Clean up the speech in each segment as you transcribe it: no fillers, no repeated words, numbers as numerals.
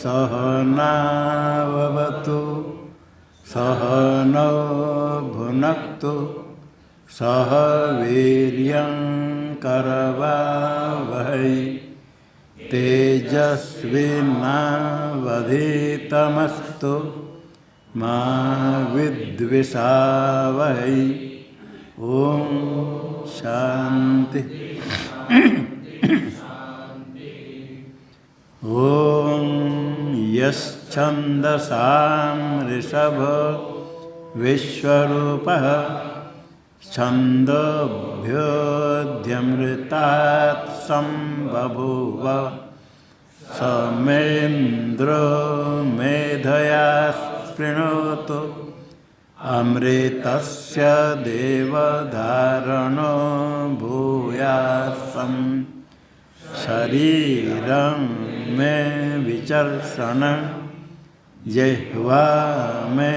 सहनावतु सहनौ भुनक्तु सह वीर्यं करवावहै तेजस्विनावधीतमस्तु मा विद्विषावहै। ओम शांति। ओम यश्छन्दसां ऋषभो विश्वरूपः छन्दोभ्योऽध्यमृतात् सम्बभूव समेन्द्रो मेधया स्पृणोतु अमृतस्य देवधारणो भूयासं शरीरं मे विचर्षणं जिह्वा मे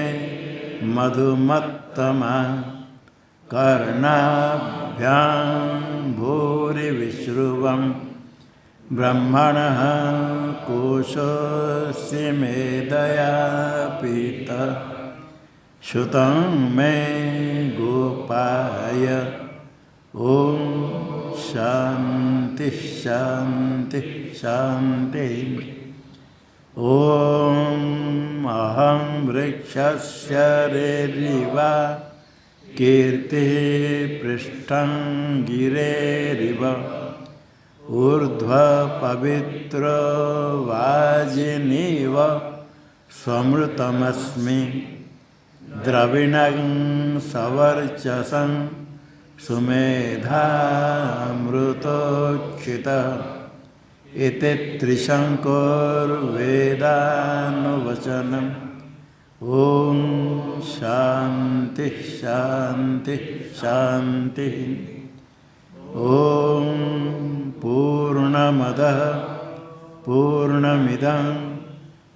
मधुमत्तमा कर्णाभ्यां भूरिविश्रुवं ब्रह्मणः कोशोऽसि मेधया पीतः श्रुतं मे गोपाय। ओम शांति शांति शांति। ओम अहं वृक्षस्य रेरिवा कीर्तिः पृष्ठं गिरेरिव ऊर्ध्व पवित्रो वाजिनीव स्वमृतमस्मि द्रविणं सवर्चसं सुमेधामृतोक्षितः इति त्रिशङ्कुर्वेदानुवचनम्। ओम शांति शांति शांति। ओम पूर्णमदः पूर्णमिदं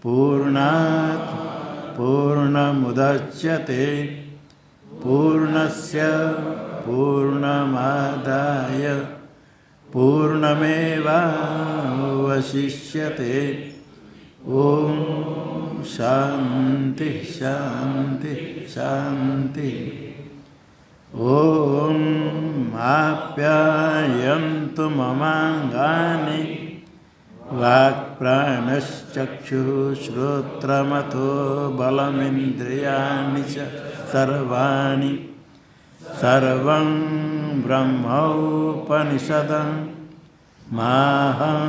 पूर्णात् पूर्णमुदच्यते पूर्णस्य पूर्णमादाय पूर्णमेवावशिष्यते। ओम शांति शांति शांति। ओम आप्यायन्तु ममाङ्गानि वाक्प्राणश्चक्षुः श्रोत्रमथो बलमिन्द्रियाणि च सर्वाणि सर्वं ब्रह्मोपनिषदं माहं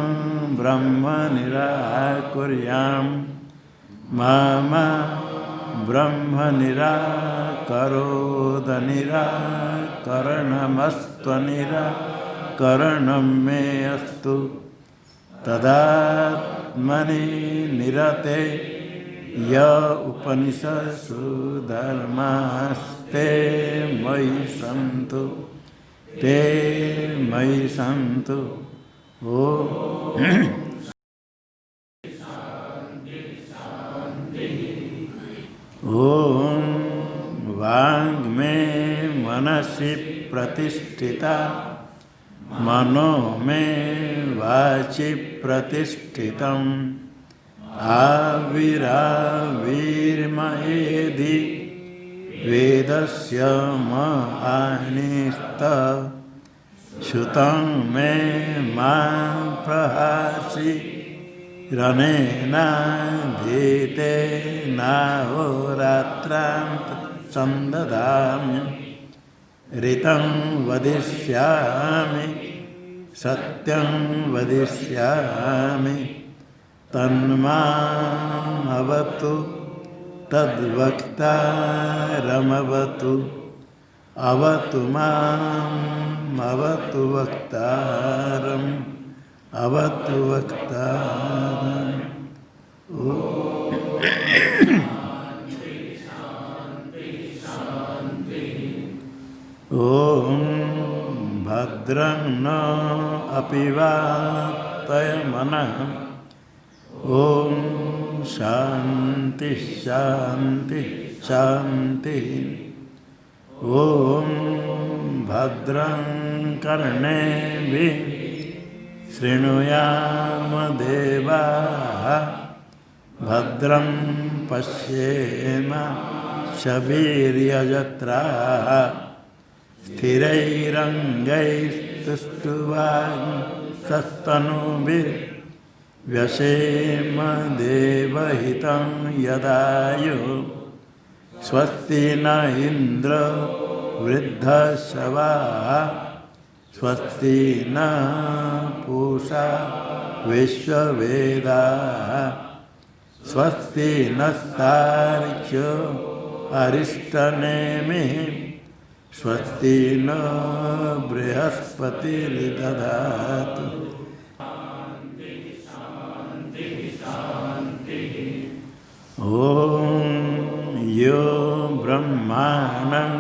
ब्रह्म निराकुर्याम् मा ब्रह्म निराकरोद निराकरणमस्त्वनिराकरणं मे अस्तु तदात्मनि निरते य उपनिषत्सु धर्मास्ते मयि सन्तु ते मयि सन्तु। ओम ओम वाङ्मे मनसि प्रतिष्ठिता मनो मे वाचि प्रतिष्ठितम् आविराविर्मयेधि वेदस्य महानिस्तः श्रुतं मे मा प्रहासि रनेनाधीतेनाहोरात्रां सन्ददामि ऋतं वदिष्यामि सत्यं वदिष्यामि तन्मामवतु तद्वक्तारमवतु अवतु माम् अवतु वक्तारम् अवतु वक्तारम्। ओम भद्रं न अपि वातयमनः। ओम शांति शांति शांति। ओम भद्रं कर्णेभिः शृणुयाम देवाः भद्रं पश्येम शवीर्यजत्राः स्थिरैरङ्गैस्तुष्टुवांसस्तनूभिर्व्यसेम देवहितं यदायुः स्वस्ति न इन्द्रो वृद्धश्रवाः स्वस्ति न पूषा विश्ववेदाः स्वस्ति नस्तार्क्ष्यो अरिष्टनेमिः स्वस्ति न बृहस्पतिर्दधातु। ॐ यो ब्रह्माणं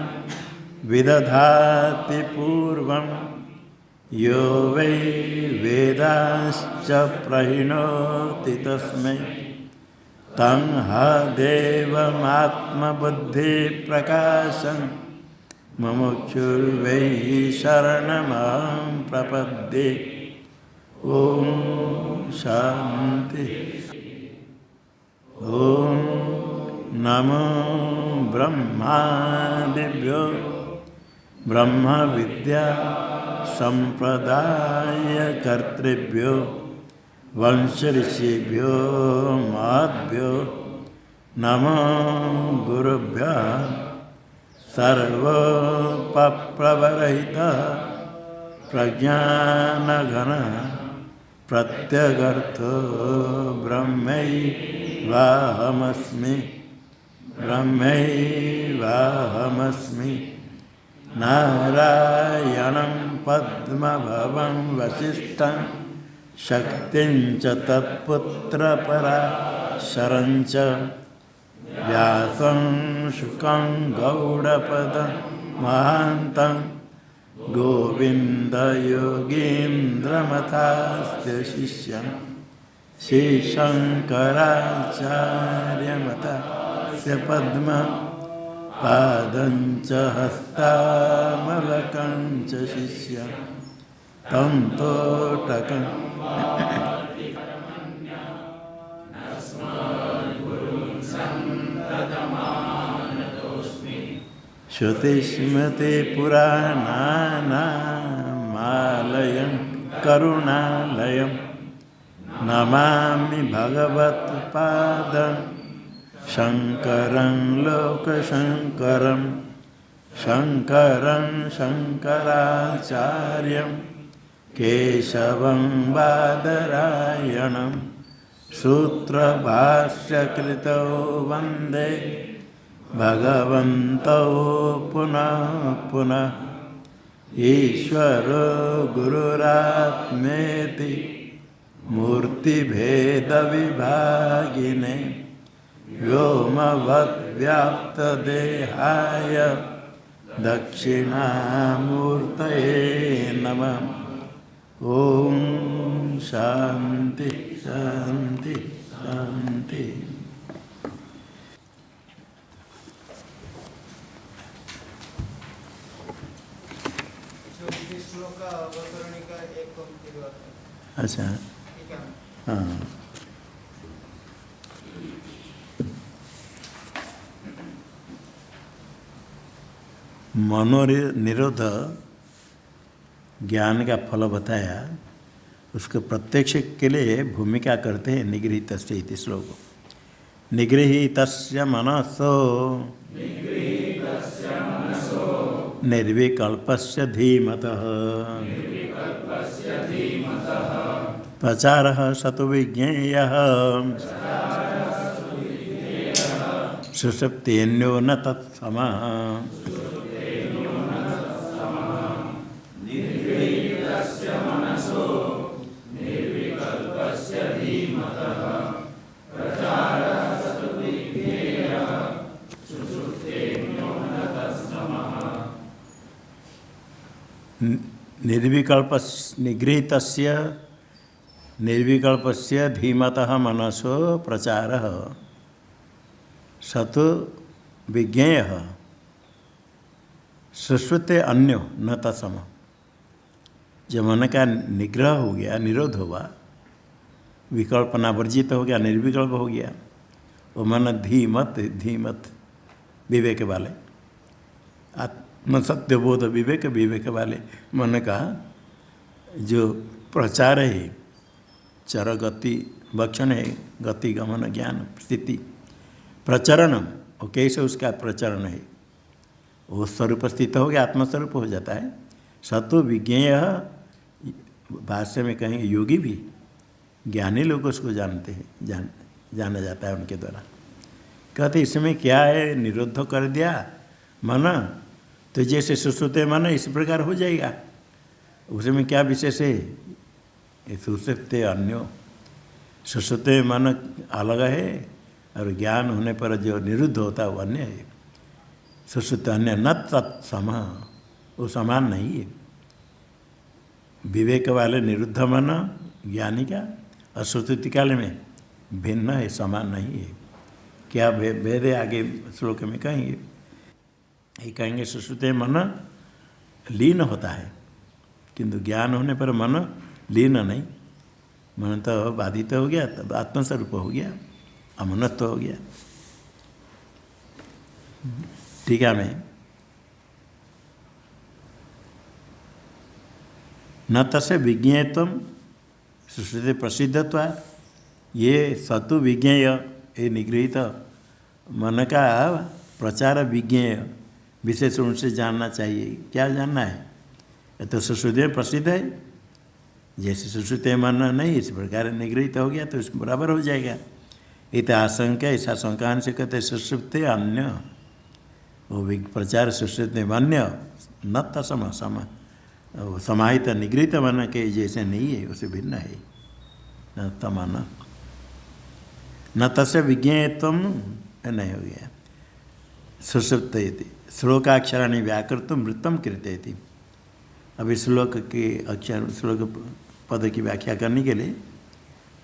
विदधाति पूर्वं यो वै वेदांश्च प्रहिणोति तस्मै तं ह देवमात्मबुद्धिप्रकाशं मुमुक्षुर्वै शरणमहं प्रपद्ये। ॐ शान्ति। ॐ नमो ब्रह्मादिभ्यो ब्रह्मविद्या संप्रदायकर्तृभ्यो वंशऋषिभ्यो महद्भ्यो नमो गुरुभ्यः। सर्वोपप्रवरहितः प्रज्ञानघनः प्रत्यगर्थो ब्रह्मैवाहमस्मि ब्रह्मैवाहमस्मि। नारायणं पद्मभवं वसिष्ठं शक्तिं च तत्पुत्रपराशरं च व्यासं शुकं गौडपदं महान्तं गोविन्दयोगीन्द्रमथास्य शिष्यं श्रीशङ्कराचार्यमथास्य पद्मपादं च हस्तामलकं च शिष्यं तं तोटकं श्रुतिस्मृतिपुराणानामालयं करुणालयं नमामि भगवत्पादं शङ्करं लोकशङ्करं शङ्करं शङ्कराचार्यं केशवं बादरायणं सूत्रभाष्यकृतौ वन्दे भगवन्तौ पुनः पुनः। ईश्वरो गुरुरात्मेति मूर्तिभेदविभागिने व्योमवद्व्याप्तदेहाय दक्षिणामूर्तये नमः। ॐ शान्ति शान्ति शान्ति। अच्छा हाँ, मनोनिरोध ज्ञान का फल बताया। उसके प्रत्यक्ष के लिए भूमिका करते हैं निगृहीतस्य इति श्लोक। निगृहीतस्य मनसो निर्विकल्पस्य धीमतः प्रचारः सतु विज्ञेयः सुषुप्तेन्यो न तत्समः। निर्विकल्प निगृहीतस्य निर्विकल्पस्य धीमतः मनसो प्रचारः सतु विज्ञेयः सुश्रुते अन्यो न तत्सम। जब मन का निग्रह हो गया, निरोध हुआ, विकल्पना वर्जित हो गया, निर्विकल्प हो गया, वो मन धीमत विवेक वाले, आत्म सत्यबोध विवेक वाले मन का जो प्रचार है, चर गति भक्षण है, गति गमन ज्ञान स्थिति प्रचरण, वो कैसे उसका प्रचरण है, वो स्वरूप स्थित हो गया, आत्मस्वरूप हो जाता है। सत्व विज्ञेय, भाष्य में कहेंगे योगी भी, ज्ञानी लोग उसको जानते हैं, जाना जाता है उनके द्वारा। कहते इसमें क्या है, निरुद्ध कर दिया मन, तो जैसे सुश्रुते मन इस प्रकार हो जाएगा, उसमें क्या विशेष है। सुश्रुते अन्यो, सुश्रुते मन अलग है और ज्ञान होने पर जो निरुद्ध होता है वो अन्य है। सुश्रुत अन्य न तत्सम, वो समान नहीं है। विवेक वाले निरुद्ध मन ज्ञानी का और सुश्रुति काल में भिन्न है, समान नहीं है। क्या भेद है आगे श्लोक में कहेंगे। ये कहेंगे सुश्रुते मन लीन होता है, किंतु ज्ञान होने पर मन लीन नहीं, मन तो बाधित हो गया, तब आत्मस्वरूप हो गया, अमनत्व हो गया। टीका में न तस्य विज्ञेयत्वं सुश्रुते प्रसिद्धत्वा, ये सतु विज्ञेय, ये निगृहित मन का प्रचार विज्ञेय विशेष रूप से जानना चाहिए। क्या जानना है, ये तो सुश्रुति में प्रसिद्ध है। जैसे सुश्रुति मन नहीं इस प्रकार निगृहित हो गया तो इसको बराबर हो जाएगा। इत आशंका, इस आशंका से कहते सुश्रुते अन्य, वो प्रचार सुश्रुति अन्य न तसम सम, समाहित निगृहित मन के जैसे नहीं है, उसे भिन्न है। न तमन न तस्य विज्ञेयत्व नहीं हो गया। सुषुप्त श्लोकाक्षराणि व्याकृतुं वृत्तं कृते। अभी श्लोक के अक्षर, श्लोक पद की व्याख्या करने के लिए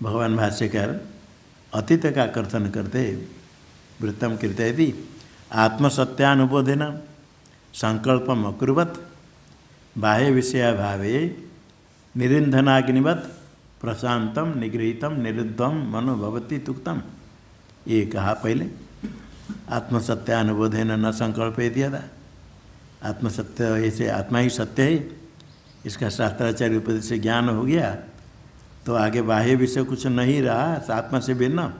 भगवान भाष्यकार अतीत का कथन करते, वृत्तं कृते आत्मसत्यानुबोधेन संकल्पम अकुर्वत् बाह्य विषयाभावे निरिंधनाग्निवत् प्रशांतम निगृहीतम निरुद्धम मनो भवति तुक्तम। ये कहा पहले, आत्मसत्यानुबोधेन न संकल्पयति यदा, आत्मसत्य ऐसे आत्मा ही सत्य है, इसका शास्त्राचार्य उपदेश से ज्ञान हो गया तो आगे बाह्य विषय कुछ नहीं रहा, आत्मा से भिन्न।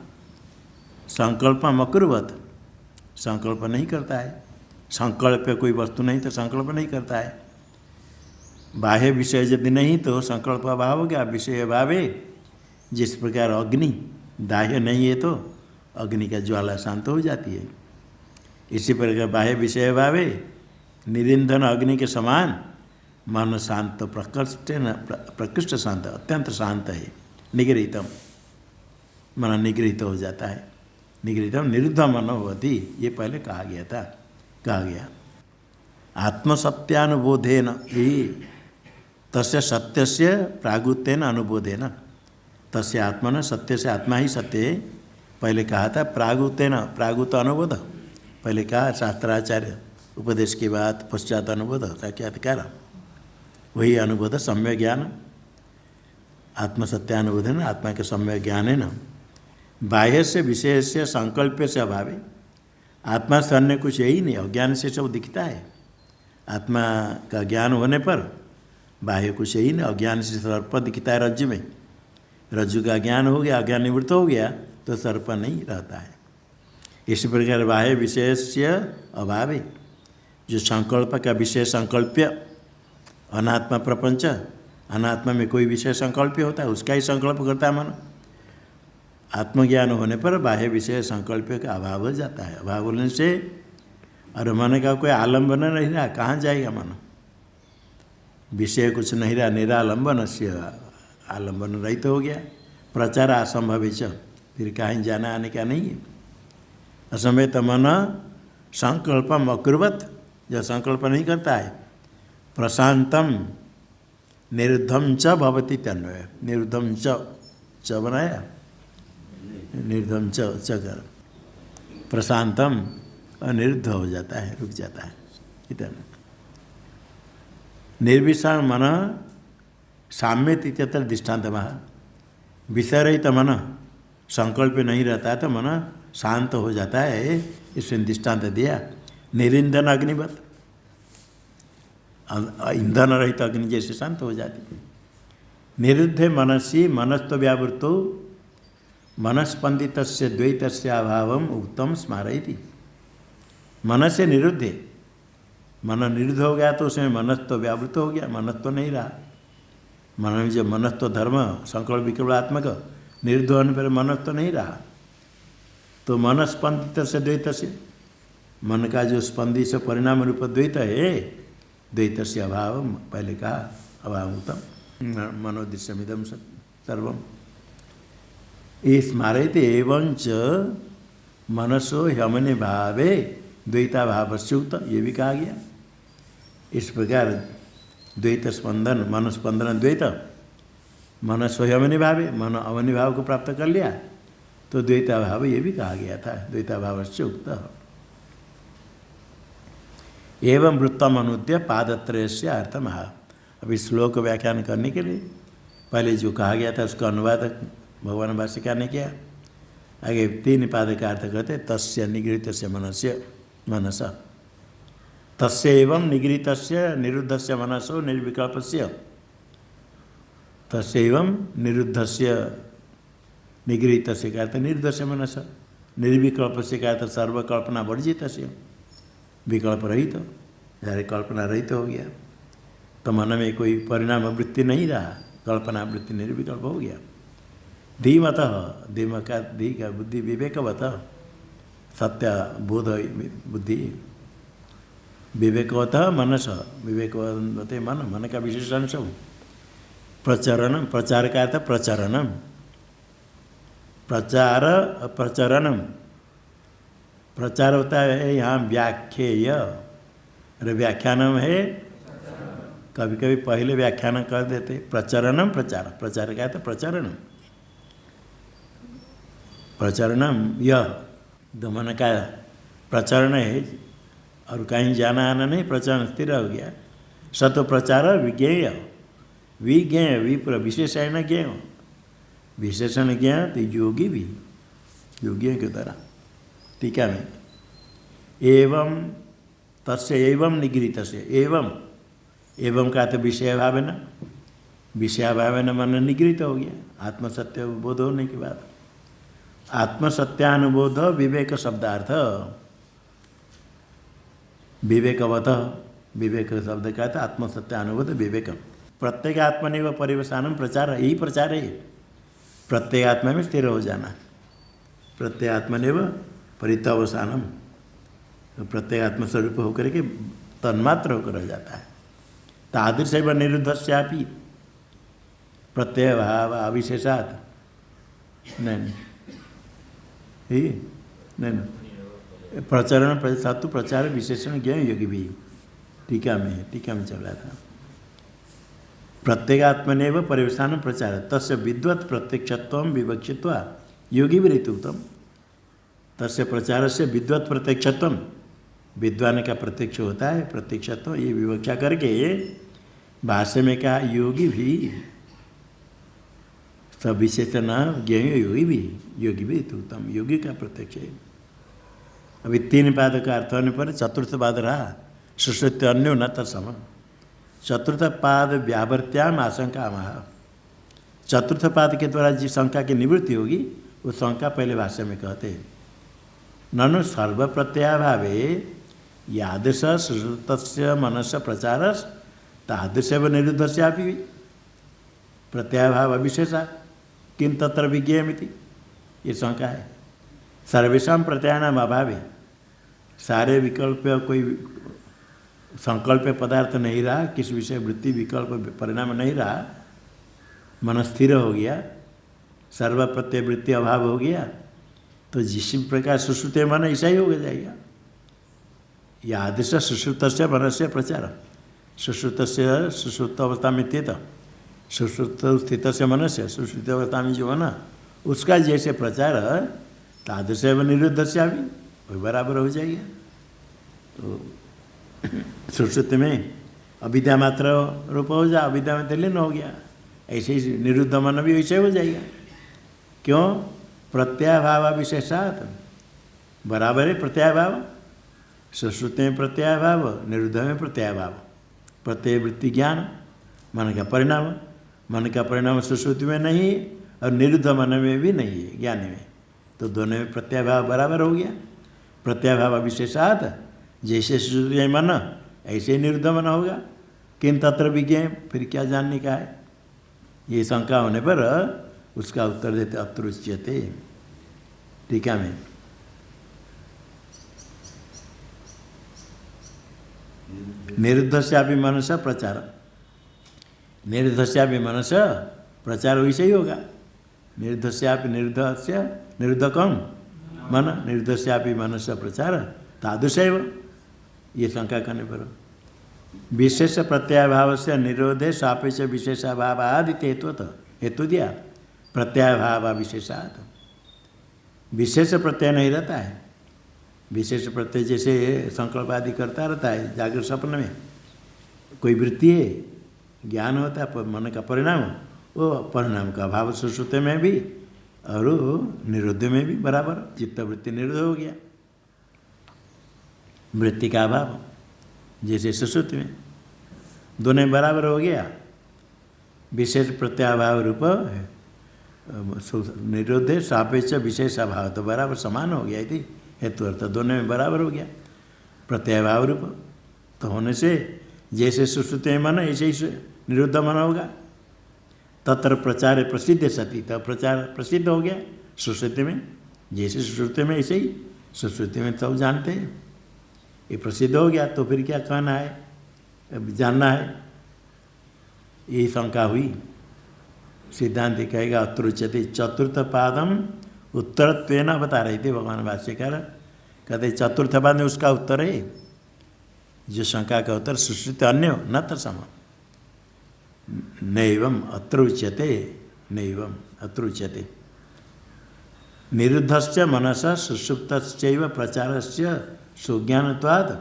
संकल्पम अकुर्वत्, संकल्प नहीं करता है, संकल्प कोई वस्तु नहीं तो संकल्प नहीं करता है। बाह्य विषय यदि नहीं तो संकल्प अभाव हो गया, विषय अभाव है। जिस प्रकार अग्नि दाह्य नहीं है तो अग्नि का ज्वाला शांत हो जाती है, इसी प्रकार बाह्य विषय अभाव है, निरिंधन अग्नि के समान मन शांत प्रकृष्ट शांत, अत्यंत शांत है। निगृहीतम, मन निगृहित हो जाता है। निगृहीतम निरुद्ध मन होती, ये पहले कहा गया। आत्मसत्यानुबोधेन, यही तस्य सत्यस्य प्रागुतेन अनुबोधेन, तस्य आत्मन, सत्य से आत्मा ही सत्य है। पहले कहा था प्रागुतेन, प्रागुत अनुबोध पहले कहा, शास्त्राचार्य उपदेश के बाद पश्चात अनुबोध साक्षात्कार, वही अनुबोध सम्यक ज्ञान। आत्मसत्यानुबोधन, आत्मा के सम्यक ज्ञान है न। बाह्य से विषय से संकल्प से अभाव है, आत्मा से अन्य कुछ यही नहीं, अज्ञान से सब दिखता है। आत्मा का ज्ञान होने पर बाह्य कुछ यही नहीं, अज्ञान से सर्प दिखता है रज्जु में। रज्जु का ज्ञान हो गया, अज्ञान निवृत्त हो गया तो सर्प नहीं रहता है। इसी प्रकार बाह्य विषय से अभाव है, जो संकल्प का विषय संकल्प्य, अनात्मा प्रपंच, अनात्मा में कोई विषय संकल्प्य होता है, उसका ही संकल्प करता है मन। आत्मज्ञान होने पर बाह्य विषय संकल्प का अभाव हो जाता है। अभाव होने से और मन का कोई आलम्बन नहीं रहा, कहाँ जाएगा मन। विषय कुछ नहीं रहा, निरालंबन से आलम्बन रहित हो गया। प्रचार असंभव, फिर कहीं जाना आने का नहीं है। असंभव मन संकल्पम अकुर्वत्, जो संकल्प नहीं करता है, प्रशांतम निरुद्धम च भवति तन्वय, निरुद्धम च बनाया, निरुद्धम च कर, प्रशांतम अनिरुद्ध हो जाता है, रुक जाता है। इतना निर्विषाण मन साम्य तीतर दृष्टान्त महा, विषय रहित मन, संकल्प नहीं रहता है तो मन शांत हो जाता है। इसने दृष्टांत दिया निरिंदन अग्निवत, ईंधन रहित अग्नि जैसे शांत हो जाती। निरुद्धे मनसी मनस्तो व्यावृत्तो मनस्पंदित द्वैत अभाव उत्तम स्मारयति। मन से निरुद्ध है, मन निरुद्ध हो गया तो उसमें मनस तो व्यावृत हो गया, मनस तो नहीं रहा। मन में जो मनस तो धर्म संकल्प विकल्पात्मक निरुद्ध होने पर मनस तो नहीं रहा। तो मन स्पंदित से द्वैत से, मन का जो स्पंदी से परिणाम रूप द्वैत है, द्वैत से अभाव पहले कहा अभाव उत्तम मनोदृश्यमिदम सर्वम स्मारयते एवं च मनसो ह्यमने भावे द्वैता भाव स्युक्त, ये भी कहा गया। इस प्रकार द्वैत स्पंदन मन स्पंदन द्वैत मन स्वयं भावे मन अवनि भाव को प्राप्त कर लिया तो द्वैता भाव ये भी कहा गया था, द्वैता भाव से उक्त। एवं वृत्तम अनुद्य पादत्रय से अर्थ महा। अभी श्लोक व्याख्यान करने के लिए पहले जो कहा गया था उसका अनुवाद भगवान भाष्यकार ने किया। आगे 3 पाद का अर्थ करते तस्य निगृहित से मनस तस्य एवं निगृहित निरुद्ध से मनसो निर्विकल्प से तस्य एवं निरुद्ध से निगृहित से कहते निरुद्ध से मनस निर्विकल्प से कहते सर्वकल्पना वर्जित से विकल्प रहित यार कल्पना रहित हो गया तो मन में कोई परिणाम वृत्ति नहीं रहा, कल्पना वृत्ति निर्विकल्प हो गया। धीमत धीम का धी का बुद्धि विवेकवत सत्य बोध बुद्धि विवेकवत मनस विवेकवते मन का विशेषण सब प्रचरणम प्रचार का अर्थ प्रचरणम प्रचार प्रचरणम प्रचार होता है यहाँ व्याख्येय और व्याख्यानम है कभी कभी पहले व्याख्यान कर देते प्रचरणम प्रचार प्रचार का अर्थ प्रचरणम प्रचरणम यह मन का प्रचरण है और कहीं जाना आना नहीं, प्रचरण स्थिर हो गया। सत्व प्रचार विज्ञेय विज्ञेय विप्र विशेषण ज्ञेय विशेषण ज्ञेय तो योगी भी योगियों के द्वारा टीका में एवं तस्य एवं निगृहित से एवं का तो विषयाभावेन मन निगृहित हो गया। आत्मसत्य बोध होने के बाद आत्मसत्यानुबोध विवेक शब्दार्थ विवेकवत विवेक शब्द का था आत्मसत्यानुबोध विवेक प्रत्येक आत्मनिव परिवेशान प्रचार यही प्रचार है। प्रत्येक आत्मा में स्थिर हो जाना प्रत्येक आत्मनिव परितवसानम प्रत्येक आत्मस्वरूप होकर के तन्मात्र होकर रह जाता है। तादृश व निरुद्धस्यापि प्रत्यय भाव अविशेषात नहीं प्रचरण सत्व प्रचार विशेषण ज्ञ योगी भी टीका में चल रहा था। प्रत्येगात्मनेव परिवेशान प्रचार तस्य विद्वत् प्रत्यक्षत्व विवक्षित्वा योगी भी ऋतुत्तम तस्य प्रचार से विद्वत् प्रत्यक्षत्व विद्वान का प्रत्यक्ष होता है प्रत्यक्षत्व ये विवक्षा करके भाष्य में कहा योगी भी सब विशेषण ज्ञ योगी भी उत्तम योगी का प्रत्यक्ष है। अभी 3 पाद का अर्थ होने पर चतुर्थ पाद रहा सुश्रुत्य अन्यो न तत्सम। चतुर्थ पाद व्यावर्त्याम आशंका महा चतुर्थ पाद के द्वारा जिस शंका की निवृत्ति होगी उस शंका पहले भाष्य में कहते हैं ननु सर्व प्रत्ययाभावे यादृश सुश्रुतस्य मनस प्रचारस तादृशव निरुद्धस्यापि प्रत्ययाभाव अविशेषा किम तत्र विज्ञेयमिति ये शंका है। सर्वेशा प्रत्ययानाम अभावे सारे विकल्प कोई संकल्प पदार्थ नहीं रहा, किस विषय वृत्ति विकल्प परिणाम नहीं रहा, मन स्थिर हो गया, सर्व प्रत्यय वृत्ति अभाव हो गया तो जिस प्रकार सुश्रुत मन ऐसा ही हो जाएगा। यादृश सुश्रुत से मन से प्रचार सुश्रुत से सुश्रुत अवस्था में थे तो सुश्रुत स्थित से मन से सुश्रुत अवस्था में जो मन उसका जैसे प्रचार तादृश निरुद्ध से भी वही बराबर हो जाएगा। तो सुश्रुत में अविद्या मात्र रूप हो जाए, अविद्या में लीन हो गया, ऐसे ही निरुद्ध मन भी वैसे हो जाएगा। क्यों? प्रत्ययभाव विशेषात बराबर है प्रत्यय भाव। सुश्रुति में प्रत्यय भाव, निरुद्ध में प्रत्यय भाव। प्रत्यय वृत्ति ज्ञान मन का परिणाम, मन का परिणाम सुश्रुति में नहीं है और निरुद्ध मन में भी नहीं है ज्ञानी में, तो दोनों में प्रत्यय भाव बराबर हो गया। प्रत्यय भाव विशेषात, जैसे सुश्रुति में मन ऐसे ही निरुद्ध मन होगा। किन तत्र विज्ञेय, फिर क्या जानने का है। ये शंका होने पर उसका उत्तर देते अत्र उच्यते। टीका में निरुद्धस्यापि मनस प्रचार, निरुद्धस्यापि मनस प्रचार वैसे ही होगा। निरुद्धस्यापि निरुद्धस्य, निरुद्ध कौन? मन। निरुद्धस्यापि मनस प्रचार तादृशैव। ये शंका करने पर विशेष प्रत्ययभाव से निरोधे सापेक्ष विशेषाभाव आदि हेतु दिया। प्रत्ययभाव विशेषात, विशेष प्रत्यय नहीं रहता है। विशेष प्रत्यय जैसे संकल्प आदि करता रहता है जागृत स्वप्न में, कोई वृत्ति है, ज्ञान होता है, मन का परिणाम, वो परिणाम का अभाव सुश्रुति में भी और निरुद्ध में भी बराबर। चित्त वृत्ति निरुद्ध हो गया, वृत्ति का अभाव जैसे सुश्रुति में, दोनों बराबर हो गया। विशेष प्रत्याभाव रूप निरुद्धे सापेक्ष विशेष अभाव, तो बराबर समान हो गया थी हेतु अर्थ, दोनों में बराबर हो गया। प्रत्ययभाव रूप तो होने से जैसे सुश्रुति में मन ऐसे ही निरुद्ध मन होगा। तत्र प्रचार प्रसिद्ध सती, तब प्रचार प्रसिद्ध हो गया सुश्रुति में, जैसे सुश्रुति में ऐसे ही सुश्रुति में सब जानते हैं, ये प्रसिद्ध हो गया। तो फिर क्या कहना है, जानना है, ये शंका हुई। सिद्धांत कहेगा अत्र उच्यते। चतुर्थ पादम उत्तरत्वेन बता रहे थे भगवान भाष्यकार, कहते चतुर्थ पाद में उसका उत्तर है, जो शंका का उत्तर सुश्रुति अन्य न तत्सम नैवम अत्र उच्यते, नैवम अत्र उच्यते। निरुद्धस्य मनसा सुषुप्तस्यैव प्रचारस्य सुज्ञानत्वात्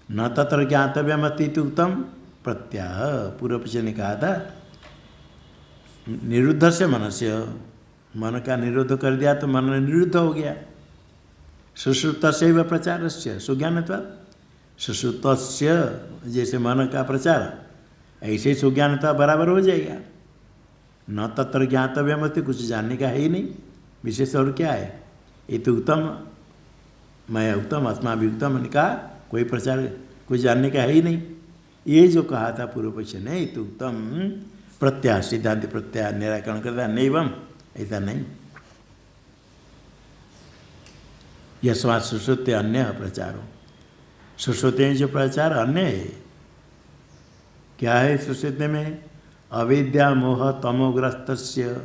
न तत्र ज्ञातव्यमति उत्तम प्रत्याह। पूर्व पक्ष ने कहा था निरुद्धस्य मनस्य, मन का निरोध कर दिया तो मन निरुद्ध हो गया। सुश्रुतस्यैव प्रचारस्य सुज्ञानत्वात्, सुश्रुतस्य जैसे मन का प्रचार ऐसे सुज्ञानता बराबर हो जाएगा। न तत्र ज्ञातव्यमति, कुछ जानने का है ही नहीं विशेष, और क्या है। ये तो उत्तम, मैं उत्तम अस्माभिः उत्तम ने कहा, कोई प्रचार कुछ जानने का है ही नहीं। ये जो कहा था पूर्व पक्ष ने, तो उत्तम प्रत्याह, सिद्धांत प्रत्याह निराकरण करता है, नैवम, ऐसा नहीं। यस्मात् सुश्रुते अन्य प्रचारो, सुश्रुति में जो प्रचार अन्य है, क्या है सुश्रुति में? अविद्या मोह तमोग्रस्तस्य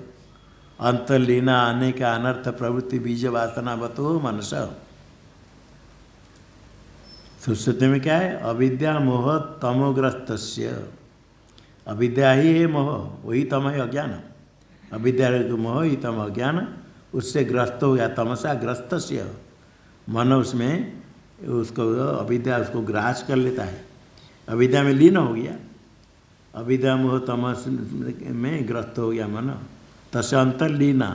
अंतर्लीना अनेक अनर्थ प्रवृत्ति बीज वासनावतो मनस। सुश्रुति में क्या है? अविद्या मोह तमोग्रस्तस्य, अविद्या ही है मोह, वही तम है अज्ञान। अविद्या मोह ही तम अज्ञान, उससे ग्रस्त हो गया, तमसा ग्रस्तस्य, मन उसमें उसको अविद्या उसको ग्रास कर लेता है, अविद्या में लीन हो गया। अविद्या मोह तमस में ग्रस्त हो गया मन, तस्य अंतर्लीना,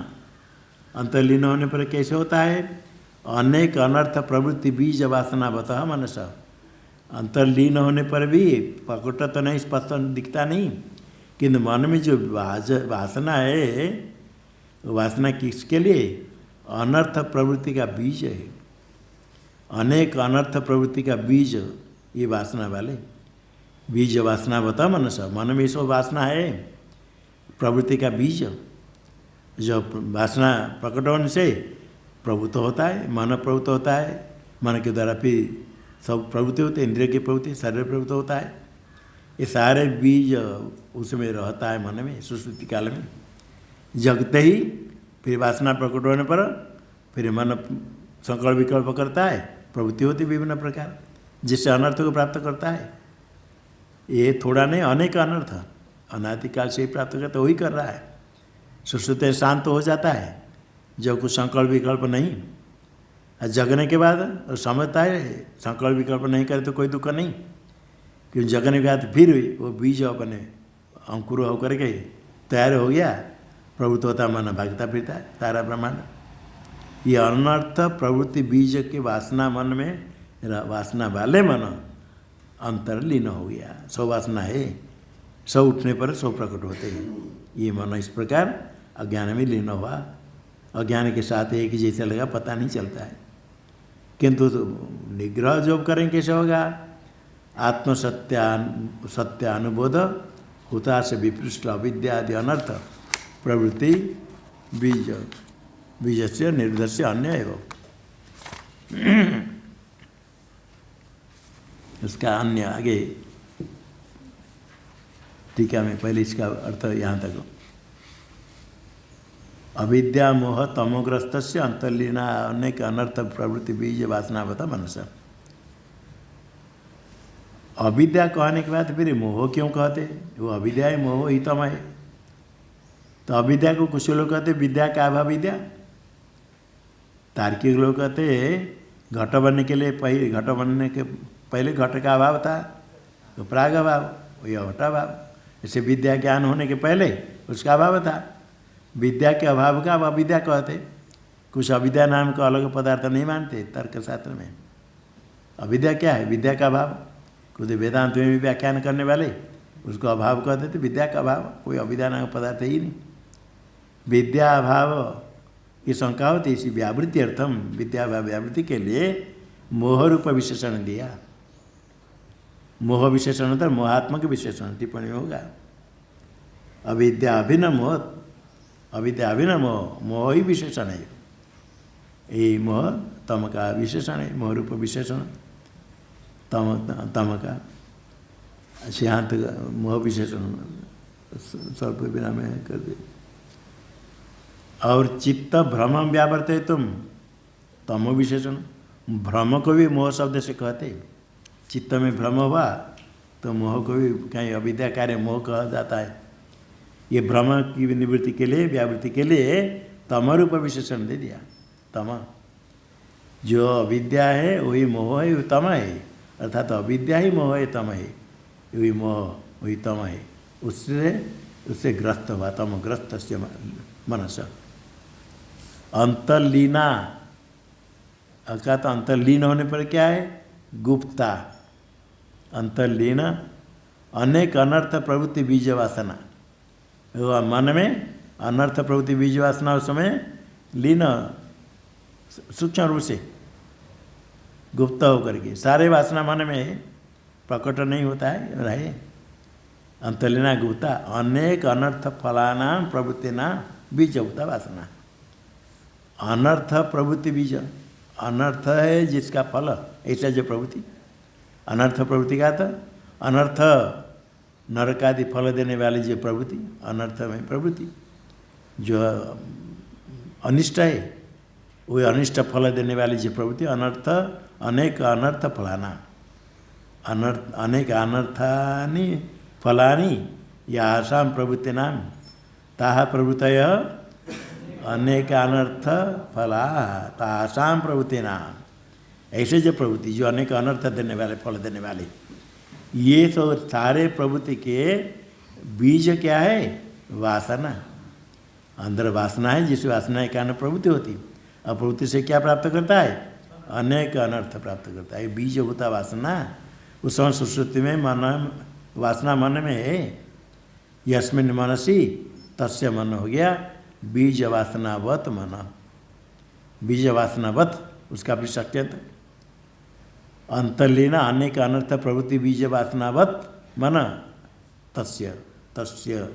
अंतर्लीन होने पर कैसे होता है? अनेक अनर्थ प्रवृत्ति बीज वासनावतः मनस। अंतर्लीन होने पर भी प्रकट तो नहीं, स्पष्ट दिखता नहीं, किंतु मन में जो वासना है, वासना किसके लिए? अनर्थ प्रवृत्ति का बीज है। अनेक अनर्थ प्रवृत्ति का बीज ये वासना वाले, बीज वासना बता मनस, मन में सब वासना है, प्रवृत्ति का बीज। जो वासना प्रकट होने से प्रभुत्व होता है, मन प्रभुत्व होता है, मन के द्वारा फिर सब प्रवृत्ति होते हैं, इंद्रिय की प्रवृत्ति, शरीर प्रवृत्त होता है। ये सारे बीज उसमें रहता है मन में, सुश्रुति काल में। जगते ही फिर वासना प्रकट होने पर फिर मन संकल्प विकल्प करता है, प्रवृत्ति होती विभिन्न प्रकार, जिससे अनर्थ को प्राप्त करता है। ये थोड़ा नहीं, अनेक अनर्थ अनादिकाल से ही प्राप्त करता, वही कर रहा है। सुश्रुति शांत हो जाता है जब कुछ संकल्प विकल्प नहीं, जगने के बाद और समझता है संकल्प विकल्प नहीं करे तो कोई दुख नहीं, क्योंकि जगने के बाद फिर वो बीज अपने अंकुर होकर के तैयार हो गया, प्रभुत्व होता मन भागता फिरता है सारा ब्रह्मांड। ये अनर्थ प्रवृत्ति बीज के वासना मन में, वासना वाले मन अंतर्लीन हो गया। सौ वासना है, सौ उठने पर सौ प्रकट होते हैं। ये मन इस प्रकार अज्ञान में लीन हुआ। अज्ञान के साथ एक ही जैसे लगा, पता नहीं चलता है। किंतु तो निग्रह जब करें कैसे होगा? सत्यानुबोध हुता से विपृष्ट अविद्या आदि अनर्थ प्रवृत्ति बीज से निर्दर से अन्य एवं उसका अन्य आगे टीका में पहले इसका अर्थ यहाँ तक। अविद्या मोह तमोग्रस्त से अंतर्लीना अनेक अनर्थ प्रवृत्ति बीज वासनावता मनसा। अविद्या कहने के बाद फिर मोह क्यों कहते? वो अविद्या है, मोह ही तम है। तो अविद्या को कुछ लोग कहते विद्या का अभाव विद्या। तार्किक लोग कहते घट बनने के लिए घट बनने के पहले घट का अभाव था, तो प्राग अभाव, वही घटाभाव। जैसे विद्या ज्ञान होने के पहले उसका अभाव था। विद्या के अभाव का अब अविद्या कहते। कुछ अविद्या नाम का अलग पदार्थ नहीं मानते तर्कशास्त्र में। अविद्या क्या है? विद्या का अभाव। खुद वेदांत में भी व्याख्यान करने वाले उसको अभाव कहते थे, विद्या का अभाव। कोई अविद्या नाम का पदार्थ ही नहीं। विद्या अभाव की शंका होती, इसी व्यावृत्ति अर्थम, विद्या अभाव व्यावृत्ति के लिए मोह रूप विशेषण दिया। मोह विशेषण तो मोहात्मक विशेषण टिप्पणी होगा। अविद्या अभिन्न मोह, अविद्या अभिन्न मोह, मोह ही विशेषण है। ये मोह तम का विशेषण है, मोह रूप विशेषण तम का। सिद्धांत मोह विशेषण स्वल्प विराम में कर दे। और चित्त भ्रम व्यावर्त है तुम, तमो विशेषण। भ्रम को भी मोह शब्द से कहते। चित्त में भ्रम हुआ तो मोह को भी कहीं अविद्या कार्य मोह कहा जाता है। ये भ्रम की निवृत्ति के लिए, व्यावृत्ति के लिए तम रूप विशेषण दे दिया। तम जो अविद्या है वही मोह है, वही तम है। अर्थात अविद्या ही मोह है, तम है, वही मोह वही तम है। उससे ग्रस्त हुआ, तम ग्रस्त से मनस। अंतर्लीना अर्थात अंतर्लीन होने पर क्या है? गुप्ता। अंतर्लीन अनेक अनर्थ प्रवृत्ति बीज वासना। मन में अनर्थ प्रवृत्ति बीज वासना उस समय लीन सूक्ष्म रूप से गुप्त होकर के, सारे वासना मन में प्रकट नहीं होता है, रहे। अंतर्लीना गुप्ता अनेक अनर्थ फलाना प्रवृत्तिना बीज होता वासना। अनर्थ प्रवृत्ति बीज, अनर्थ है जिसका फल, ऐसा जो प्रवृत्ति। अनर्थ प्रवृत्ति का था अनर्थ नरक आदि फल देने वाली जो प्रवृत्ति, अनर्थ में प्रवृत्ति। जो अनिष्ट है वही अनिष्ट फल देने वाली जो प्रवृत्ति। अनर्थ अनेक अनर्थ फलाना, अनर्थ अनेक अनर्थानि फलानि यासां प्रवृत्तिनां ताः प्रवृत्तयः अनेक अनर्थ फला तासां प्रवृत्तिनां। ऐसे जो प्रवृत्ति जो अनेक अनर्थ देने वाले, फल देने वाले, ये तो सारे प्रवृत्ति के बीज क्या है? वासना। अंदर वासना है, जिस वासना के कारण प्रवृत्ति होती। और प्रवृत्ति से क्या प्राप्त करता है? अनेक अनर्थ प्राप्त करता है। बीज होता वासना। उस समय सुश्रुति में मन, वासना मन में है। यस्मिन् मनसि तस्य मन हो गया बीज वासनावत मन। बीज वासनावत उसका भी सत्यंत। अंतर्लीन अनेक अनर्थ प्रवृत्ति बीज वासनावत मन तस्य तस्य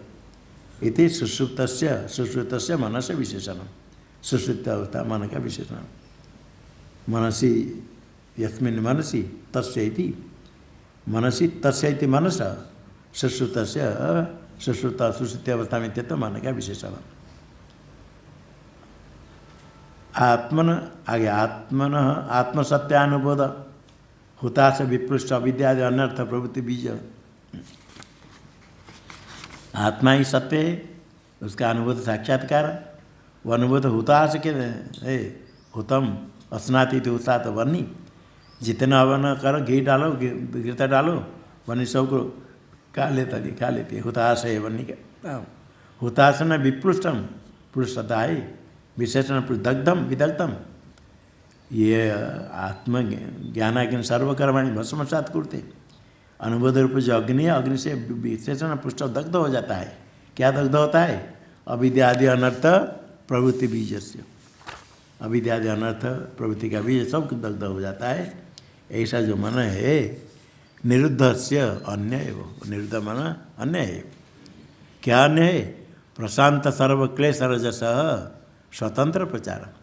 इति सुषुप्तस्य, सुश्रुतस्य मनस्य विशेषण। सुश्रुत अवस्था मन का विशेषण। मनसि यस्मिन् मनसि तस्य इति, मनसि तस्य इति मनस, सुश्रुतस्य सुश्रुत सुश्रुति अवस्था में तो मन का विशेषण। आत्मन आगे आत्मन आत्मसत्यानुबोध हुता से विपृष्ट अविद्यादि अनर्थ प्रवृत्ति बीज। आत्मा ही सत्य है, उसका अनुबोध साक्षात्कार। वह अनुबोध हुताश के है, हुतम अस्नाति तो उत्साह वन्नी। जितना हवन करो, घी डालो, घृता डालो, वन्नी सबको खा लेती है। हुताश है वन्नी का। हुताश न विपृष्टम, पृष्ठता है विशेषण दग्धम विदग्धम, ये आत्म ज्ञानाग्नि सर्वकर्माणि भस्मसात् कुरुते। अनुबोध रूप जो अग्नि है, अग्नि से विशेषण पुष्ट दग्ध हो जाता है। क्या दग्ध होता है? अविद्यादि अनर्थ प्रवृत्ति बीज से, अविद्यादि अनर्थ प्रवृत्ति का बीज सब दग्ध हो जाता है। ऐसा जो मन है निरुद्ध से अन्य है, वो निरुद्ध मन अन्य है। क्या अन्य है? प्रशांत सर्व क्लेश रजस स्वतंत्र प्रचार,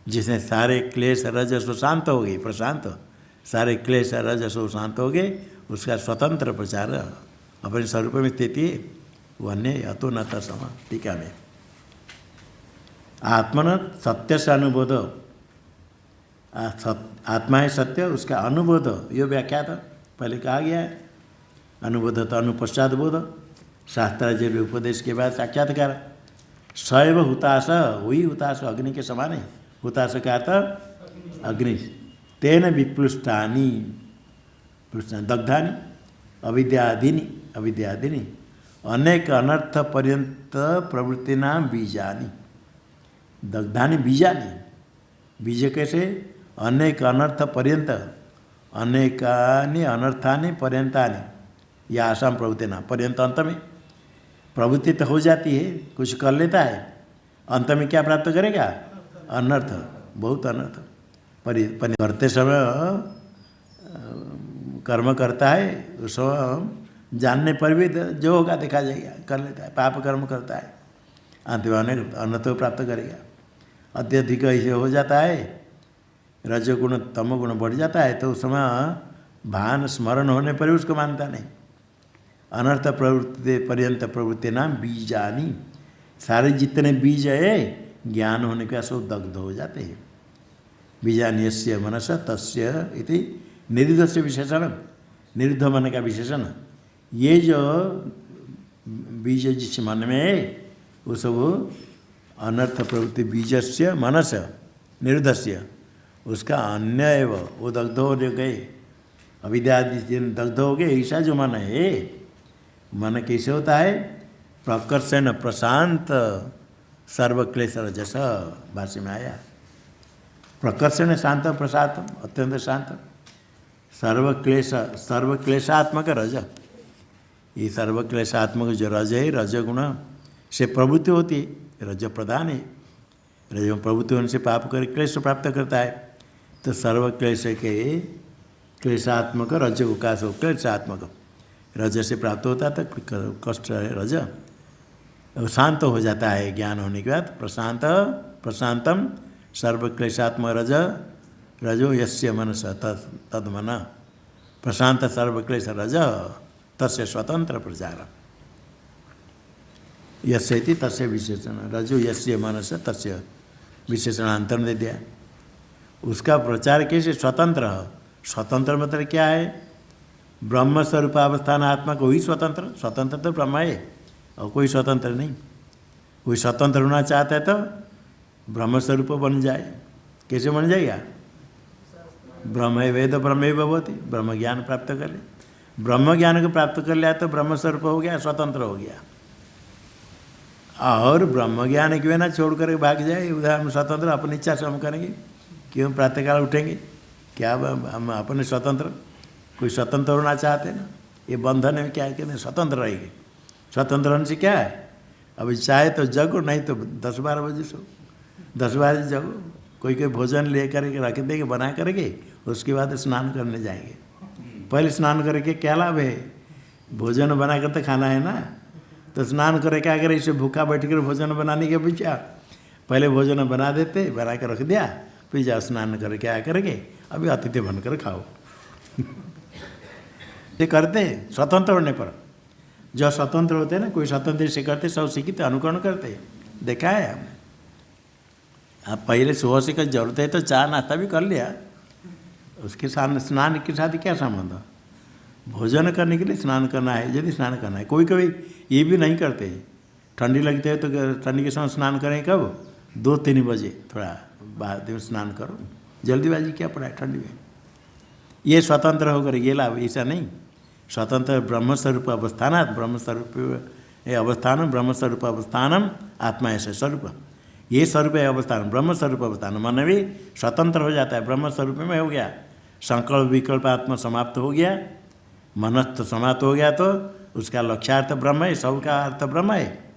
जिसने सारे क्लेश रजस शांत हो गए, प्रशांत सारे क्लेश रजस शांत हो गए, उसका स्वतंत्र प्रचार अपने स्वरूप में स्थिति वो अन्य अतो न तत्सम। टीका में आत्मन सत्य से अनुबोध, आत्मा है सत्य, उसका अनुबोध यो व्याख्या था पहले कहा गया है। अनुबोध तो अनुपश्चात बोध, शास्त्राचार्य उपदेश के बाद साक्षात्कार। सैव हुताश, वही हुताश अग्नि के समान है। हुताश का अर्थ अग्नि। तेन विप्लुष्टानी, दग्धानी अविद्यादीनि, अविद्यादीनि अनेक अनर्थ पर्यंत प्रवृत्तिना बीजानि, दग्धानि बीजानि, बीज कैसे? अनेक अनर्थ पर्यंत, अनेकानि अनर्थानि पर्यंतानि, या आसाम प्रवृत्तिना, पर्यंत अंत में प्रवृत्ति तो हो जाती है, कुछ कर लेता है, अंत में क्या प्राप्त करेगा? अनर्थ, बहुत अनर्थ। करते समय कर्म करता है, उस जानने पर भी जो होगा देखा जाएगा, कर लेता है, पाप कर्म करता है, अंत में अनेक अनर्थ को प्राप्त करेगा। अत्यधिक ऐसे हो जाता है, रजोगुण तमोगुण बढ़ जाता है, तो उस समय भान स्मरण होने पर भी उसको मानता नहीं। अनर्थ प्रवृत्ति पर्यंत प्रवृत्ति नाम बीजानी, सारे जितने बीज है ज्ञान होने के सब दग्ध हो जाते हैं। बीजानी यस्य मनस तस्य इति निरुद्ध से विशेषण, निरुद्ध मन का विशेषण। ये जो बीज जिस मन में है वो सब अनर्थ प्रवृत्ति बीजस्य मनस निरुद्धस्य, उसका अन्य एव वो दग्ध हो गए, अविद्यादि दग्ध हो गए। ऐसा जो मन है, मन कैसे होता है? प्रकर्षण प्रशांत सर्वक्लेश रजस, भाष्य में आया। प्रकर्षण शांत प्रशांत, अत्यंत शांत, सर्वक्लेशात्मक रज, ये सर्वक्लेशात्मक जो रज है, रजगुण से प्रवृत्ति होती है, रज प्रधान है। रज प्रवृत्ति होने से पाप कर क्लेश प्राप्त करता है। तो सर्वक्लेश के क्लेशात्मक रज को का सो क्लेशात्मक रज से प्राप्त होता है, तो कष्ट है रज, शांत हो जाता है ज्ञान होने के बाद। प्रशांत प्रशांतम सर्वक्लेशात्मक रज, रजो यस्य मनस तद मन, प्रशांत सर्वक्लेश रज तस्य स्वतंत्र प्रचार। यस्य इति तस्य विशेषण, रजो यस्य मनस तस्य विशेषणांतर दे दिया। उसका प्रचार कैसे? स्वतंत्र। स्वतंत्र मतलब क्या है? ब्रह्म स्वरूपावस्थान आत्मा को ही स्वतंत्र, स्वतंत्र तो ब्रह्म है और कोई स्वतंत्र नहीं। कोई स्वतंत्र होना चाहता है तो ब्रह्म स्वरूप बन जाए। कैसे बन जाएगा? ब्रह्म वेद ब्रह्म भवति, ब्रह्म ज्ञान प्राप्त कर ले। ब्रह्म ज्ञान को प्राप्त कर लिया तो ब्रह्म स्वरूप हो गया, स्वतंत्र हो गया। और ब्रह्म ज्ञान के बिना छोड़ कर भाग जाए, उधर हम स्वतंत्र अपनी इच्छा से हम करेंगे, क्यों प्रातःकाल उठेंगे, क्या हम अपने स्वतंत्र? कोई स्वतंत्र होना चाहते हैं ना, ये बंधन है क्या कहते हैं? स्वतंत्र रहेंगे। स्वतंत्र होने से क्या है? अभी चाहे तो जगो, नहीं तो 10-12 बजे सो, 10-12 बजे जगो। कोई कोई भोजन ले करके रख देंगे, बना करके, उसके बाद स्नान करने जाएंगे। पहले स्नान करके क्या लाभ है? भोजन बना कर तो खाना है ना, तो स्नान करे क्या करे? इसे भूखा बैठ कर भोजन बनाने के पीछे पहले भोजन बना देते, बना कर रख दिया, फिर जाओ स्नान करके आया करके अभी अतिथि बनकर खाओ। ये करते स्वतंत्र होने पर। जो स्वतंत्र होते हैं ना, कोई स्वतंत्र से करते, सब सीखते अनुकरण करते, देखा है हमने। आप पहले सुबह से का जरूरत है तो चाय नाश्ता भी कर लिया, उसके साथ स्नान के साथ क्या संबंध? भोजन करने के लिए स्नान करना है, यदि स्नान करना है। कोई कभी ये भी नहीं करते, ठंडी लगती है तो ठंडी के समय स्नान करें कब? 2-3 बजे, थोड़ा बाद में स्नान करो, जल्दीबाजी क्या पड़ा है ठंडी में? ये स्वतंत्र होकर ये लाभ, ऐसा नहीं। स्वतंत्र ब्रह्मस्वरूप अवस्थानात्, ब्रह्मस्वरूप अवस्थानम, ब्रह्मस्वरूप अवस्थानम आत्मा ऐसा स्वरूप। ये स्वरूप है अवस्थान, ब्रह्म स्वरूप अवस्थान। मन भी स्वतंत्र हो जाता है, ब्रह्म स्वरूप में हो गया। संकल्प विकल्प आत्मा समाप्त हो गया, मनस्थ समाप्त हो गया, तो उसका लक्ष्यार्थ ब्रह्म है, सबका अर्थ ब्रह्म है।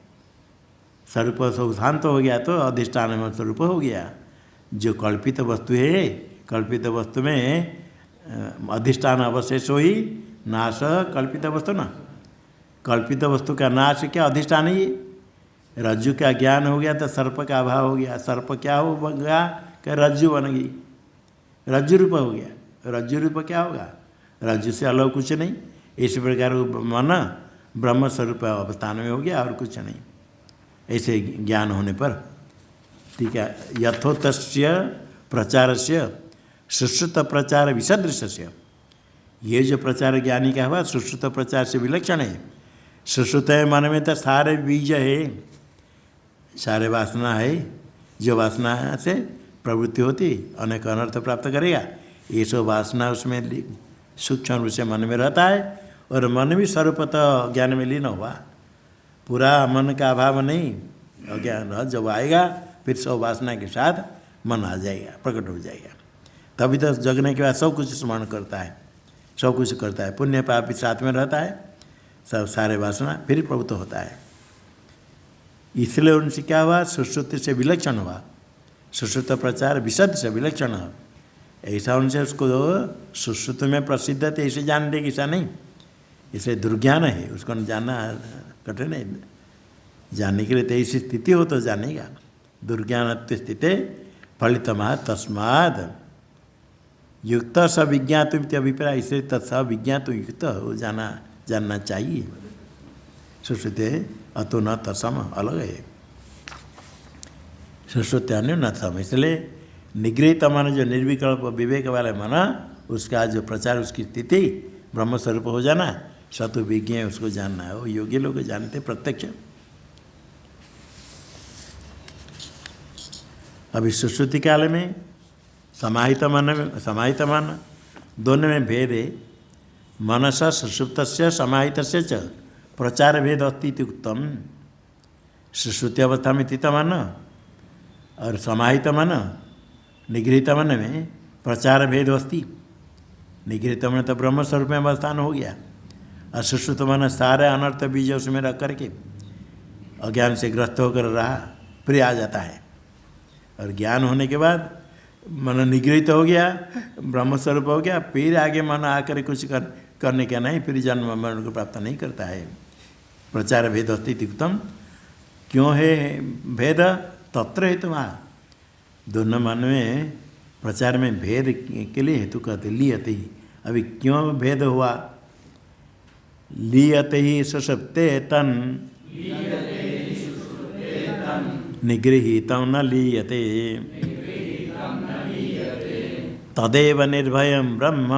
स्वरूप सब शांत हो गया तो अधिष्ठान में स्वरूप हो गया। जो कल्पित वस्तु है, कल्पित वस्तु में अधिष्ठान अवशेष हो ही नाश कल्पित वस्तु ना। कल्पित वस्तु का नाश क्या? अधिष्ठान ही। रज्जु का ज्ञान हो गया तो सर्प का अभाव हो गया। सर्प क्या हो गया? क्या रज्जु बन गई, रज्जु रूप हो गया। रज्जु रूप क्या होगा? रज्जु से अलग कुछ नहीं। इस प्रकार मन ब्रह्म स्वरूप अवस्थान में हो गया और कुछ नहीं। ऐसे ज्ञान होने पर, ठीक है। यथोक्तस्य प्रचारस्य सुश्रुत प्रचार विसदृश्य, ये जो प्रचार ज्ञानी का हुआ सुश्रुत प्रचार से विलक्षण है। सुश्रुत है मन में तो सारे बीज है, सारे वासना है। जो वासना से प्रवृत्ति होती अनेक अनर्थ प्राप्त करेगा। ये सब वासना उसमें सूक्ष्म रूप से मन में रहता है और मन भी स्वरूपतः ज्ञान में लीन हुआ। पूरा मन का अभाव नहीं, अज्ञान जब आएगा फिर सब वासना के साथ मन आ जाएगा, प्रकट हो जाएगा। तभी तो जगने के बाद सब कुछ स्मरण करता है, सब कुछ करता है। पुण्य पाप भी साथ में रहता है, सब सारे वासना फिर प्रवृत्त होता है। इसलिए उनसे क्या हुआ? सुश्रुति से विलक्षण हुआ। सुश्रुत प्रचार विशद से विलक्षण। ऐसा उनसे उसको सुश्रुत में प्रसिद्ध थे ऐसे जान देगी, ऐसा नहीं। इसे दुर्ज्ञान है, उसको जानना कठिन है। जानने के लिए तो ऐसी स्थिति हो तो जानेगा। दुर्ज्ञान स्थिति फलितमा तस्माद युक्त स विज्ञात अभिप्राय, इसे तत्स विज्ञात युक्त हो जानना चाहिए। सुश्रुति अतो न तत्सम, अलग है। सुश्रुति अन्य न तत्सम। इसलिए निगृहित मन, जो निर्विकल्प विवेक वाले मन, उसका जो प्रचार, उसकी स्थिति ब्रह्म स्वरूप हो जाना, सतु विज्ञ उसको जानना है। वो योगी लोग जानते प्रत्यक्ष। अभी सुश्रुति काल में समाहित मन दोनों में भेद है। मनसा सुषुप्त समाहित च प्रचार भेद अस्ति उत्तम। सुश्रुति अवस्था में स्थित मन और समाहित मन, निगृहित मन में प्रचार भेद अस्ति। निगृहित मन तो ब्रह्म स्वरूप में अवस्थान हो गया, और सुश्रुत मन सारे अनर्थ बीज उसमें रख करके अज्ञान से ग्रस्त होकर रहा, फिर आ जाता है। और ज्ञान होने के बाद मन निगृहित हो गया, ब्रह्म स्वरूप हो गया, फिर आगे मन आकर कुछ करने का नहीं, फिर जन्म मरण को प्राप्त नहीं करता है। प्रचार भेद अस्ति उत्तम। क्यों है भेद? तत्र हेतु वहाँ दोनों मन में प्रचार में भेद के लिए हेतु कहते लियते ही। अभी क्यों भेद हुआ? लियते ही सुषुप्ते तन निगृहीतं न लीयते तदेव निर्भयं ब्रह्म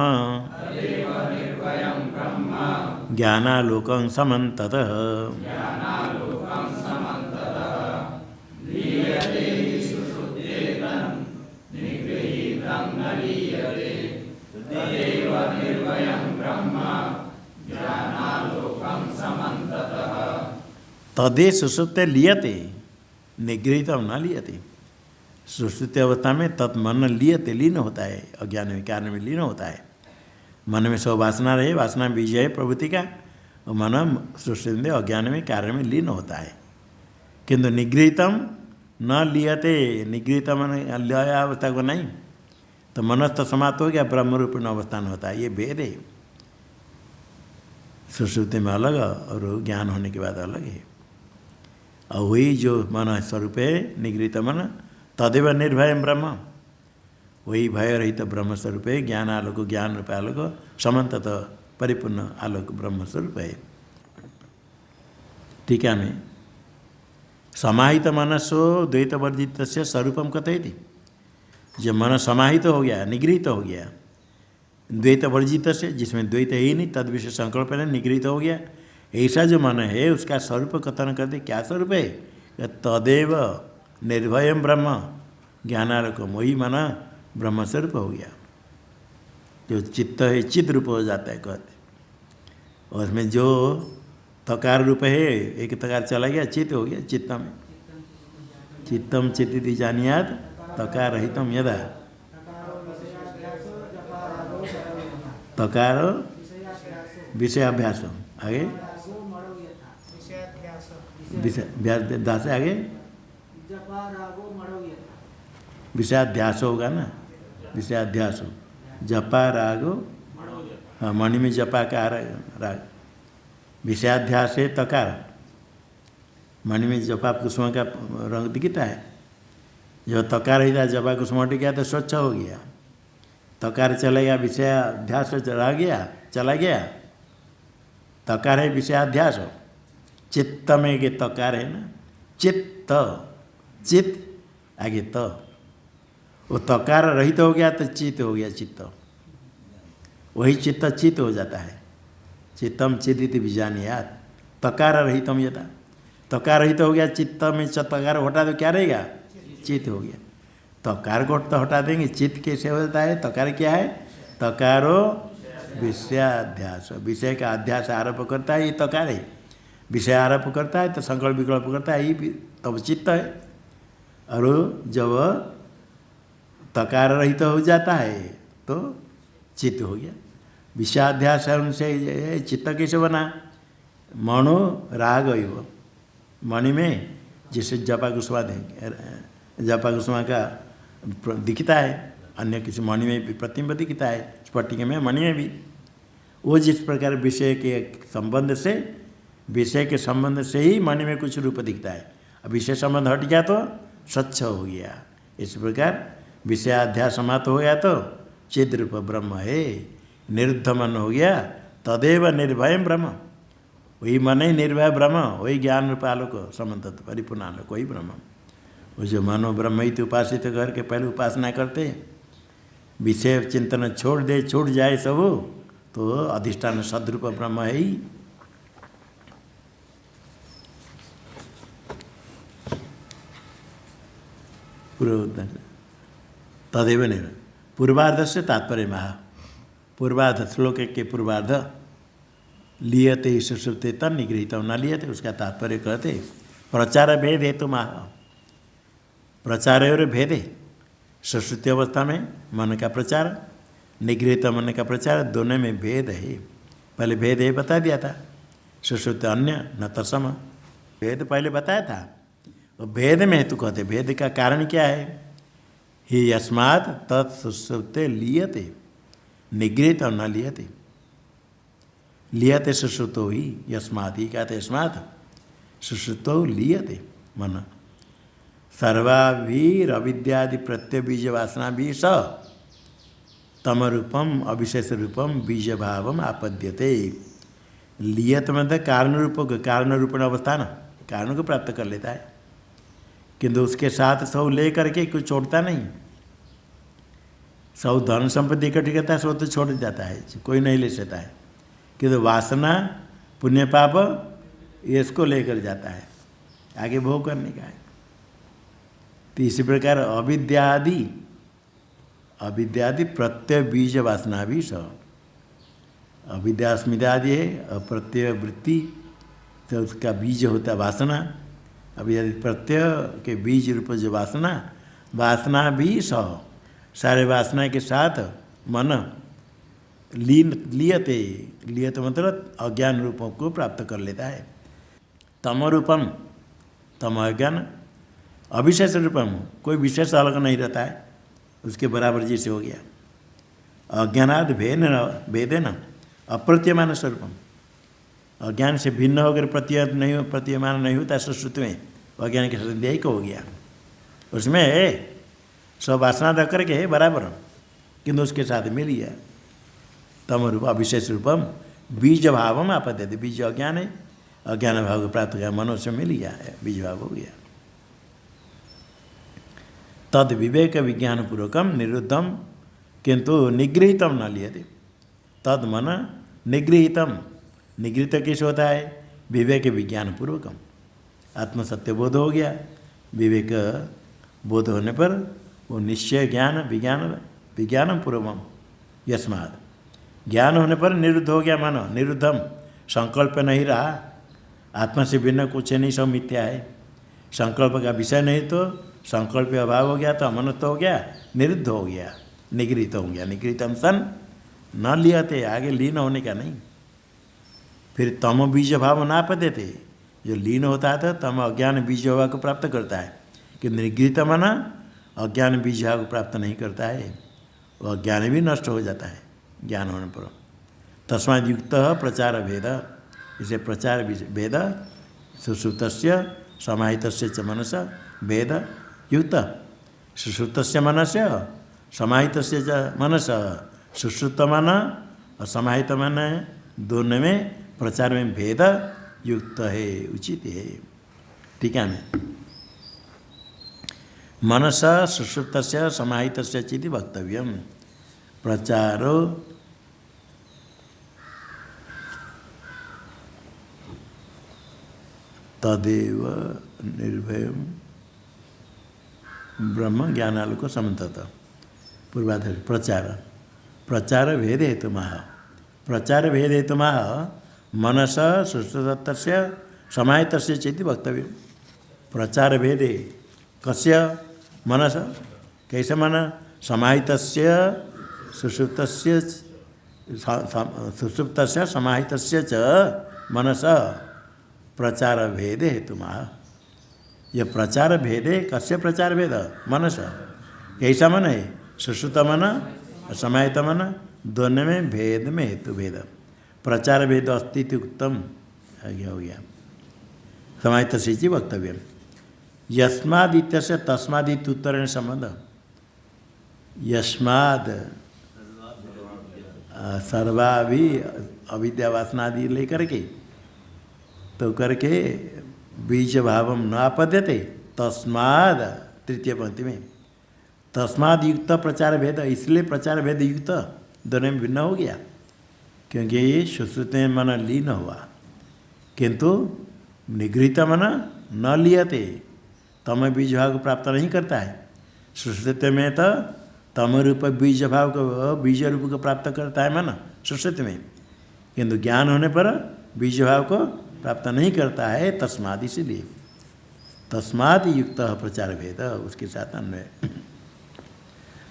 ज्ञानालोकं समन्ततः। तदे सुषुप्ते लियते निगृहीतं न लियते। सुषुप्ति अवस्था में तत्मन लियते लीन होता है, अज्ञान में कारण में लीन होता है। मन में सब वासना रहे, वासना बीज है प्रवृत्ति का, और मन सुषुप्ति में अज्ञान में कारण में लीन होता है। किंतु निगृहीतम न लियते, निगृहीत मन लय अवस्था को नहीं, तो मनस्थ समाप्त हो गया, ब्रह्म रूप में अवस्थान होता है। ये भेद है, सुषुप्ति में अलग और ज्ञान होने के बाद अलग है। और वही जो मन स्वरूप है निगृहीत मन, तदेव निर्भय ब्रह्म, वही भय रहित ब्रह्म स्वरूप है। ज्ञान आलोक, ज्ञान रूप आलोक, समन्तत परिपूर्ण आलोक ब्रह्म स्वरूप है। टीका में समाहित मनसो द्वैत वर्जित से स्वरूपम कथयति। जब मन समाहित हो गया, निगृहित हो गया, द्वैत वर्जित से, जिसमें द्वैत है ही नहीं, तद विषय संकल्प है, निगृहित हो गया, ऐसा जो मन है उसका स्वरूप कथन करते। क्या स्वरूप है? तदेव निर्भयम ब्रह्म ज्ञानालोकम, वही मन ब्रह्म स्वरूप हो गया। जो चित्त है चित्त रूप हो जाता है कहते। और उसमें जो तकार रूप है, एक तकार चला गया, चित्त हो गया। चित्त में चित्तम चित्ति जानियात तकार रहितम यदा तकार विषयाभ्यास आगे विषयाध्यास आगे विषयाध्यास होगा ना, विषयाध्यास जपा रागो, हाँ मणि में जपा का राग, विषयाध्यास है तकार, मणि में जपा कुसुम का रंग दिखता है। जो तकार ही था जपा कुसुम हट गया तो स्वच्छ हो गया, तकार चला गया विषयाध्यास चला गया, चला गया। तकार है विषयाध्यास, चित्त में के तकार है ना, चित्त चित्त आगे वो तकार रहित हो गया तो चित्त हो गया, चित्त वही चित्त चित्त हो जाता है। चित्तम चिदिति बीजानियात तकार रहितम यथा, तकार रहित हो गया चित्त में तकार हटा तो क्या रहेगा, चित्त हो गया। तकार को तो हटा देंगे, चित्त कैसे हो जाता है? तकार क्या है? तकारो विषयाध्यास, विषय का अध्यास आरोप करता है, ये तकार है। विषय आरोप करता है तो संकल्प विकल्प करता है, ये तब चित्त है। और जब तकार रहित हो जाता है तो चित्त हो गया। विषयाध्यास है, उनसे चित्त कैसे बना? मणो राग एव, मणि में जैसे जपा कुसुमा जपा कुसुमा का दिखता है, अन्य किसी मणि में भी प्रतिबिंब दिखता है, स्फटिक में मणि में भी। वो जिस प्रकार विषय के संबंध से, विषय के संबंध से ही मणि में कुछ रूप दिखता है। अब विषय संबंध हट गया तो स्वच्छ हो गया। इस प्रकार विषयाध्यास समाप्त हो गया तो चिद रूप ब्रह्म है, निरुद्ध मन हो गया, तदेव निर्भय ब्रह्म, वही मन ही निर्भय ब्रह्म, वही ज्ञान रूप आलोक समन्त परिपूर्ण आलोक, वही ब्रह्म। वो जो मनो ब्रह्म ही उपासित करके पहले उपासना करते, विषय चिंतन छोड़ दे, छूट जाए सब, तो अधिष्ठान सदरूप ब्रह्म है ही। तदेव नहीं, पूर्वार्ध से तात्पर्य महा, पूर्वार्ध श्लोक के पूर्वार्ध लियते सुसुप्ते तन निगृहित न लियते, उसका तात्पर्य कहते प्रचार भेद है तो महा, प्रचार और भेद है। सुसुप्ति अवस्था में मन का प्रचार, निगृहित मन का प्रचार, दोनों में भेद है। पहले भेद है बता दिया था, सुसुप्ति अन्य न तत्सम, भेद पहले बताया था। और भेद में हेतु कहते, भेद का कारण क्या है? ही यस्मात् तत्सुसुप्ते लीयते, निगृहित और न लीयते, लीयते सुसुप्तो ही, यस्मात् ही कहते यस्मात् सुसुप्तो लीयते मन, सर्वाभीर अविद्यादि प्रत्यय बीज वासना भी स तम रूपम अविशेष रूपम बीज भावम आपद्यते। लियत मतलब कारण रूप, कारण रूपण अवस्थान, कारण को प्राप्त कर लेता है, किंतु उसके साथ सब ले करके कुछ छोड़ता नहीं। सब धन संपत्ति इकट्ठी करता है, सब तो छोड़ जाता है, कोई नहीं ले सकता है। किंतु वासना पुण्य पाप ये इसको लेकर जाता है, आगे भोग करने का है। तो इसी प्रकार अविद्यादि प्रत्यय बीज वासना भी सब, अविद्या अस्मितादि है, और प्रत्यय वृत्ति तो उसका बीज होता है वासना। अब यदि प्रत्यय के बीज रूप जो वासना, वासना भी सब, सारे वासना के साथ मन लियते मतलब अज्ञान रूपों को प्राप्त कर लेता है। तम रूपम, तम अज्ञान, अविशेष रूपम, कोई विशेष अलग नहीं रहता है, उसके बराबर जैसे हो गया। अज्ञानाद भेदेन अप्रतीयमान स्वरूपम, अज्ञान से भिन्न होकर प्रतीयमान नहीं होता सुश्रुति में, अज्ञान के साथ यही को हो गया। उसमें है सब वासना रख करके है बराबर, किंतु उसके साथ मिल गया। तम रूप अविशेष रूपम बीज भावम आपद्यते, बीज अज्ञान है, अज्ञान भाव को प्राप्त किया, मनुष्य मिल गया है, बीज भाव हो गया। तद विवेक विज्ञान पूर्वकम निरुद्धम किंतु निगृहितम न लियते, तद मन निगृहितम, निगृहित कैसे होता है? विवेक विज्ञान पूर्वकम, आत्मसत्य बोध हो गया, विवेक बोध होने पर वो निश्चय ज्ञान विज्ञानम पूर्वम, यस्मात् ज्ञान होने पर निरुद्ध हो गया मन, निरुद्धम, संकल्प नहीं रहा, आत्मा से भिन्न कुछ नहीं, सब मिथ्या है। संकल्प का विषय नहीं तो संकल्प अभाव हो गया तो अमनत्व हो गया, निरुद्ध हो गया, निगृहित हो गया। निगृहितम सन न लियते, आगे लीन होने का नहीं। फिर तम बीज भाव ना पते थे, जो लीन होता है तो तम अज्ञान बीज भाव को प्राप्त करता है, कि निगृहित माना अज्ञान बीज भाव को प्राप्त नहीं करता है, वो अज्ञान भी नष्ट हो जाता है ज्ञान होने पर। तस्माद् युक्त प्रचार भेद, इसे प्रचार भेद सुश्रुतस्य समाहितस्य च मनस भेद युक्त, सुश्रुतस्य मनस्य समाहितस्य च मनस, सुश्रुत मन और समाहित मन दोनों में प्रचार में भेद युक्त है, उचित है। ठीक है मैं मनस सुश्रुतस्य समाहितस्य चिति वक्तव्यम। प्रचारो तदेव निर्भय ब्रह्म ज्ञानालोक समन्तत। पूर्वाधार प्रचार, प्रचार भेद हेतु माह, प्रचार भेद हेतु माह मनस सुश्रुतस्य समाहितस्य चेति वक्तव्य। प्रचार भेदे कस्य मनस, कैसे मन समाहितस्य सुषुप्तस्य सुषुप्तस्य समाहितस्य च मनस प्रचार भेदे हेतु माह। यह प्रचार भेदे कस्य प्रचार भेद, मनस, कैसा मन है, सुश्रुत मन और समाहित मन दोनों में भेद में हेतु भेद। प्रचार भेद अस्तित्व उत्तम आगे हो गया। समाहित से वक्तव्य। यस्मादित्य से तस्मादित्य उत्तरण संबंध। यस्माद सर्वा भी अविद्या वासनादि लेकर के तो करके बीज भावम न आपद्यते, तस्माद तृतीय पंक्ति में तस्माद युक्त प्रचार भेद, इसलिए प्रचार भेद युक्त दोनों में भिन्न हो गया, क्योंकि ये सुश्रुत में मन लीन हुआ किंतु निगृहित मन न लियते, तम बीज भाव को प्राप्त नहीं करता है। सुश्रुत में तो तम रूप बीज भाव को, बीज रूप को प्राप्त करता है मन सुश्रुत में, किंतु ज्ञान होने पर बीज भाव को प्राप्त नहीं करता है। तस्माद, इसीलिए तस्माद युक्त प्रचार भेद, उसके साथ अन्वय।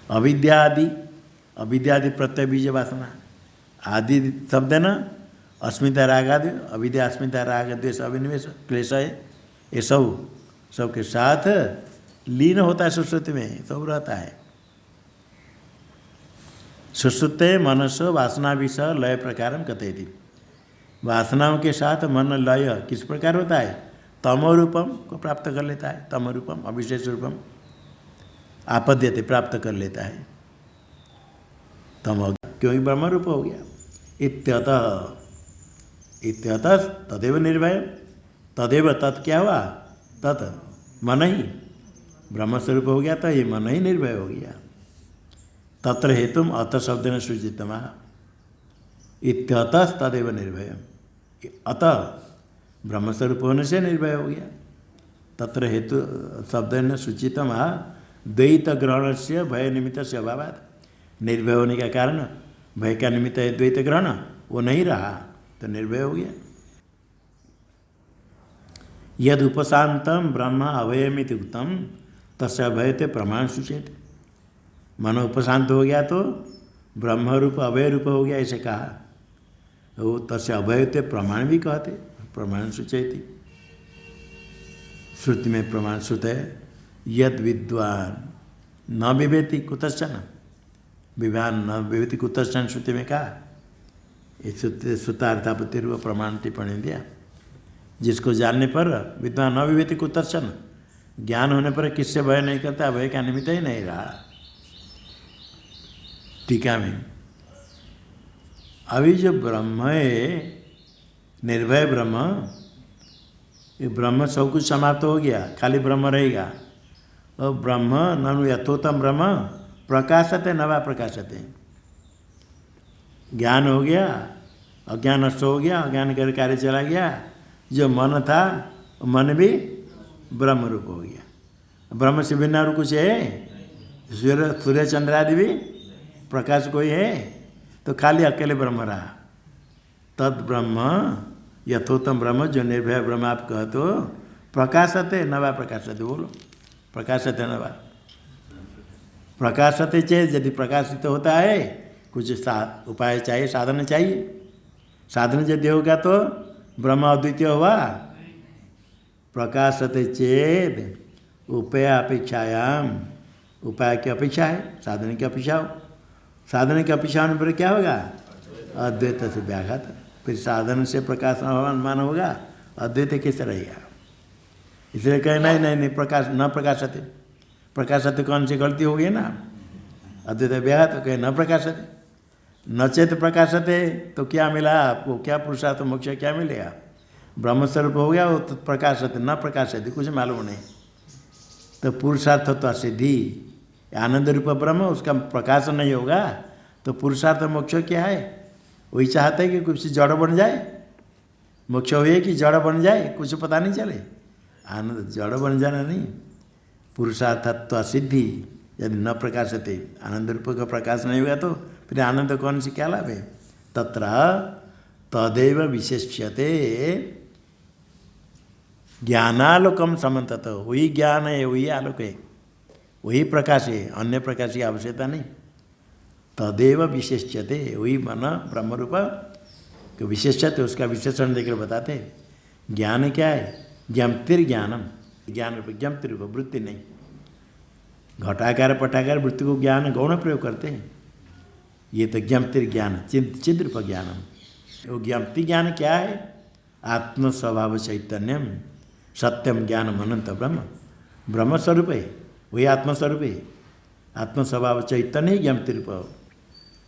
अविद्यादि, अविद्यादि प्रत्यय बीज वासना आदि शब्द न अस्मिता रागादि, अविद्या अस्मिता राग द्वेष अभिनिवेश क्लेश है, ये सब के साथ लीन होता है सुश्रुति में, सब रहता है। सुश्रुते मनसो वासना विषय लय प्रकार कथयति। वासनाओं के साथ मन लय किस प्रकार होता है, तमो रूपम को प्राप्त कर लेता है, तमो रूपम अविशेष रूपम आपद्यते प्राप्त कर लेता है, तम हो गया, क्योंकि ब्रह्म रूप हो गया। इत्यतः तदेव निर्भय, तदेव तत् क्या हुआ, तत् मन ही ब्रह्म स्वरूप हो गया, तो ये मन ही निर्भय हो गया। तत्र हेतुम अत शब्द ने सूचितमा, इत्यतः तदेव निर्भय, अतः ब्रह्म स्वरूप होने से निर्भय हो गया। तत्र हेतु शब्द ने सूचितम द्वैत ग्रहण से भय निमित्त से अभावात्, निर्भय होने का कारण भय का निमित्त है द्वैत ग्रहण, वो नहीं रहा तो निर्भय हो गया। यद उपशांतम ब्रह्म अभयमिति उक्तम तस्य अभयते प्रमाण सूचयते। मन उपशांत हो गया तो ब्रह्म रूप अभय रूप हो गया, ऐसे कहा, वो तस्य अभयते प्रमाण भी कहते, प्रमाण सूचयति। श्रुति में प्रमाण श्रुत है, यद विद्वान न विवेति कुतश्चन, विद्वान न विवेति कुतश्चन श्रुति में कहा। ये श्रुतार्थापत्ति रूप प्रमाण टिप्पणी दिया। जिसको जानने पर विद्वान न विवेति कुतश्चन, ज्ञान होने पर किससे भय नहीं करता, भय का निमित्त ही नहीं रहा। टीका में अभी जो ब्रह्म है, निर्भय ब्रह्म, ये ब्रह्म सब कुछ समाप्त हो गया, खाली ब्रह्म रहेगा। और ब्रह्म ननु यथोत्तम ब्रह्म प्रकाशते न वा प्रकाशते, ज्ञान हो गया, अज्ञान नष्ट हो गया, अज्ञान कर कार्य चला गया, जो मन था मन भी ब्रह्म रूप हो गया। ब्रह्म से भिन्न और कुछ है, सूर्य चंद्रादि भी प्रकाश कोई है, तो खाली अकेले ब्रह्म रहा। तद ब्रह्म यथोत्तम ब्रह्म, जो निर्भय ब्रह्म आप कहते हो, प्रकाशते न वा प्रकाशते, बोलो प्रकाशते न वा प्रकाशते चेत, यदि प्रकाशित होता है कुछ उपाय चाहिए, साधन चाहिए, साधन यदि होगा तो ब्रह्म अद्वितीय हुआ। प्रकाशते चेत उपाय अपेक्षायाम, उपाय की अपेक्षा है, साधन की अपेक्षा हो, साधन की अपेक्षा होने पर क्या होगा? अद्वैत से व्याघात। फिर साधन से प्रकाश अनुमान होगा, अद्वैत कैसे रहेगा? इसलिए कहे नहीं नहीं नहीं प्रकाश न प्रकाशते, प्रकाशते कौन सी गलती हो गई ना, अद्वैत व्याघात। तो कहे न प्रकाशते, न चेत प्रकाशते, तो क्या मिला आपको? क्या पुरुषार्थ मोक्ष क्या मिलेगा? ब्रह्मस्वरूप हो गया वो, तो प्रकाशते न प्रकाशते कुछ मालूम नहीं, तो पुरुषार्थ तो सिद्धि आनंद रूप ब्रह्म, उसका प्रकाश नहीं होगा तो पुरुषार्थ मोक्ष क्या है? वही चाहते हैं कि कुछ जड़ बन जाए, मोक्ष हुए कि जड़ बन जाए, कुछ पता नहीं चले। आनंद जड़ बन जाना नहीं, पुरुषार्थत्व सिद्धि यदि न प्रकाशते, आनंद रूप का प्रकाश नहीं हुआ तो फिर आनंद कौन से क्या लाभ है? तत्र तदैव विशेष्यते ज्ञानालोकम समन्तत, वही ज्ञान है, वही आलोक है, वही प्रकाश है, अन्य प्रकाश की आवश्यकता नहीं। तदैव विशेष्यते, वही मन ब्रह्म रूप को विशेष्यते, उसका विशेषण देकर बताते हैं। ज्ञान क्या है? ज्ञप्तिर्ज्ञानम, ज्ञान रूप ज्ञप्ति रूप, वृत्ति नहीं। घटाकार पटाकार वृत्ति को ज्ञान गौण प्रयोग करते हैं, ये तो ज्ञप्तिर्ज्ञान चिद रूप ज्ञानम। वो ज्ञप्ति ज्ञान क्या है? आत्मस्वभाव चैतन्यम सत्यम ज्ञानम अनंत ब्रह्म, ब्रह्म स्वरूप है, वही आत्मस्वरूप है, आत्मस्वभाव चैतन्य ही ज्ञप्ति रूप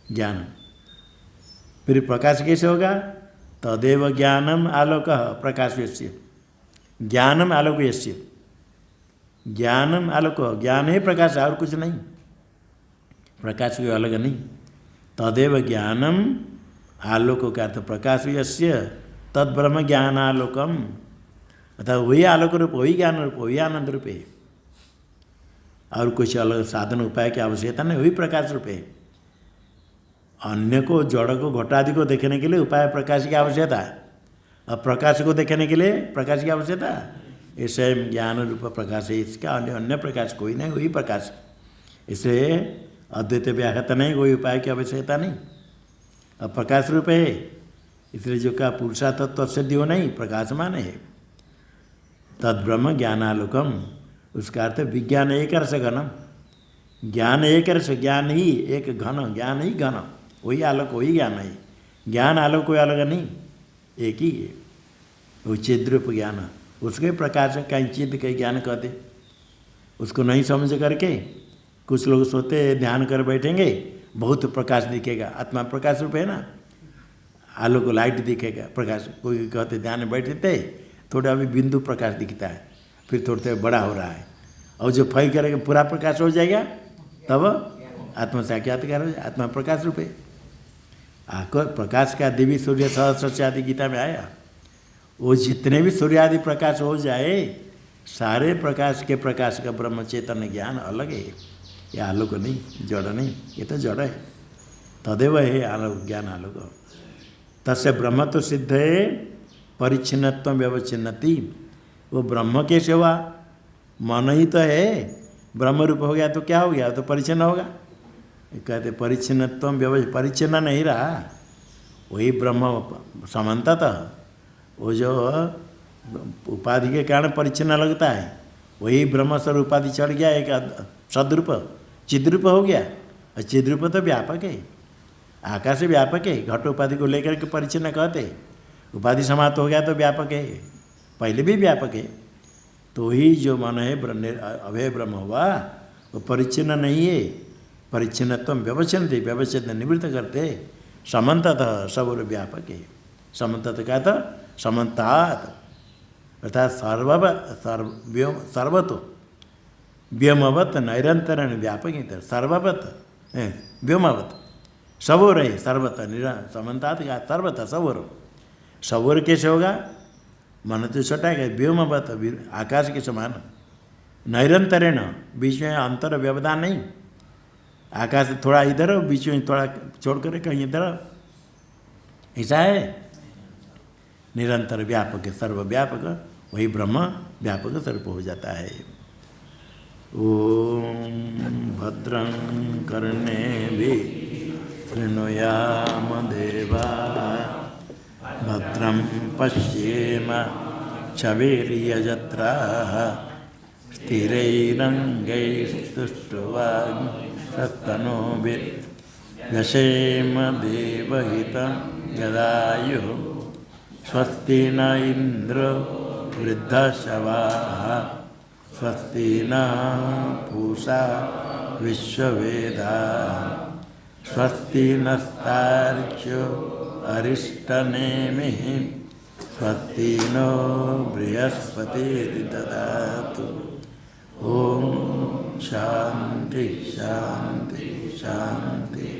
ज्ञान। फिर प्रकाश कैसे होगा? तदेव ज्ञानम आलोक प्रकाश यस्य, ज्ञानम आलोक यस्य, ज्ञानम आलोक, ज्ञान ही प्रकाश, और कुछ नहीं, प्रकाश कोई अलग नहीं। तदेव ज्ञानम आलोक का तो प्रकाश यस्य तद ब्रह्म ज्ञानालोकम, अर्थात वही आलोक रूप, वही ज्ञान रूप, वही आनंद रूप है, और कुछ अलग साधन उपाय की आवश्यकता नहीं, वही प्रकाश रूप है। अन्य को जड़ को घटादि को देखने के लिए उपाय प्रकाश की आवश्यकता है, और प्रकाश को देखने के लिए प्रकाश की आवश्यकता है। ये स्वयं ज्ञान रूप प्रकाश है, इसका अन्य प्रकाश कोई नहीं, वही प्रकाश। इसलिए अद्वैत व्याघात नहीं, कोई उपाय की आवश्यकता नहीं, अब प्रकाश रूप है। इसलिए जो का पुरुषार्थ तत्सिद्धि हो नहीं, प्रकाशमान है। तद ब्रह्म ज्ञानालोकम, उसका अर्थ विज्ञान एक रस घनम, ज्ञान एक रस, ज्ञान ही एक घन, ज्ञान ही घन, वही आलोक, वही ज्ञान है। ज्ञान आलोक कोई अलग नहीं, एक ही है, वो चिद्रूप ज्ञान, उसके प्रकाश कहीं चिद कहीं ज्ञान कहते। उसको नहीं समझ करके कुछ लोग सोते ध्यान कर बैठेंगे, बहुत प्रकाश दिखेगा, आत्मा प्रकाश रूप है ना, आलोक लाइट दिखेगा प्रकाश। कोई कहते ध्यान में बैठते थोड़ा अभी बिंदु प्रकाश दिखता है, फिर थोड़ी देर बड़ा हो रहा है, और जो फैल करेगा पूरा प्रकाश हो जाएगा, तब आत्मा साक्षात्कार हो जाए। आत्मा प्रकाश रूप है। आकर प्रकाश का दिव्य सूर्य सहस्र आदि गीता में आया, वो जितने भी सूर्य आदि प्रकाश हो जाए, सारे प्रकाश के प्रकाश का ब्रह्म चेतन ज्ञान अलग है, ये आलोक नहीं, जड़ नहीं, ये तो जड़ है। तदेव है आलोक ज्ञान आलोक। तस्य ब्रह्म तो सिद्ध है परिच्छिन्नत्व व्यवच्छिन्नति, वो ब्रह्म कैसे हुआ? मन ही तो है, ब्रह्म रूप हो गया तो क्या हो गया? तो परिच्छिन्न होगा। कहते परिच्छिन्नत्व व्यवच्छिन्न, परिच्छिन्न नहीं रहा, वही ब्रह्म समन्ततः, वो जो उपाधि के कारण परिच्छिन्न लगता है, वही ब्रह्म स्वरूप उपाधि चढ़ गया, एक सद्रूप चिद्रूप हो गया। और चिद्रूप तो व्यापक है, आकाश व्यापक है, घट उपाधि को लेकर के परिच्छिन्न कहते, उपाधि समाप्त हो गया तो व्यापक है, पहले भी व्यापक है। तो ही जो मन है अभय ब्रह्म हुआ, वो परिच्छिन्न नहीं है, परिच्छिन्नत्व व्यवच्छिन्न थे, व्यवच्छिन्न निवृत्त करते, समन्ततः सब और व्यापक है। समन्तत का तो समन्तात, अर्थात सर्वतो व्योमवत निरंतरण व्यापक है, सर्ववत व्योमवत सबोर है, सर्वतः समन्तात का सर्वतः सबोर। सबोर कैसे होगा? मन तो छोटा है, व्योमवत आकाश के समान, निरंतरण बीच में अंतर व्यवधान नहीं, आकाश थोड़ा इधर बीच में थोड़ा छोड़ कर कहीं इधर, ऐसा है। निरंतर व्यापक है, सर्वव्यापक, वही ब्रह्म व्यापक स्वरूप हो जाता है। ओम भद्रं कर्णेभिः शृणुयाम देवाः भद्रं पश्येम क्षवीर्यजत्राः स्थिरैरङ्गैस्तुष्ट्वांस्तनूभिर्यशेम देवहितं यदायुः स्वस्ति न इन्द्रो वृद्धश्रवाः स्वस्ति न पूषा विश्ववेदाः स्वस्ति नस्तार्क्ष्यो अरिष्टनेमिः स्वस्ति नो बृहस्पतिर्ददातु। ओम शांति शांति शांति।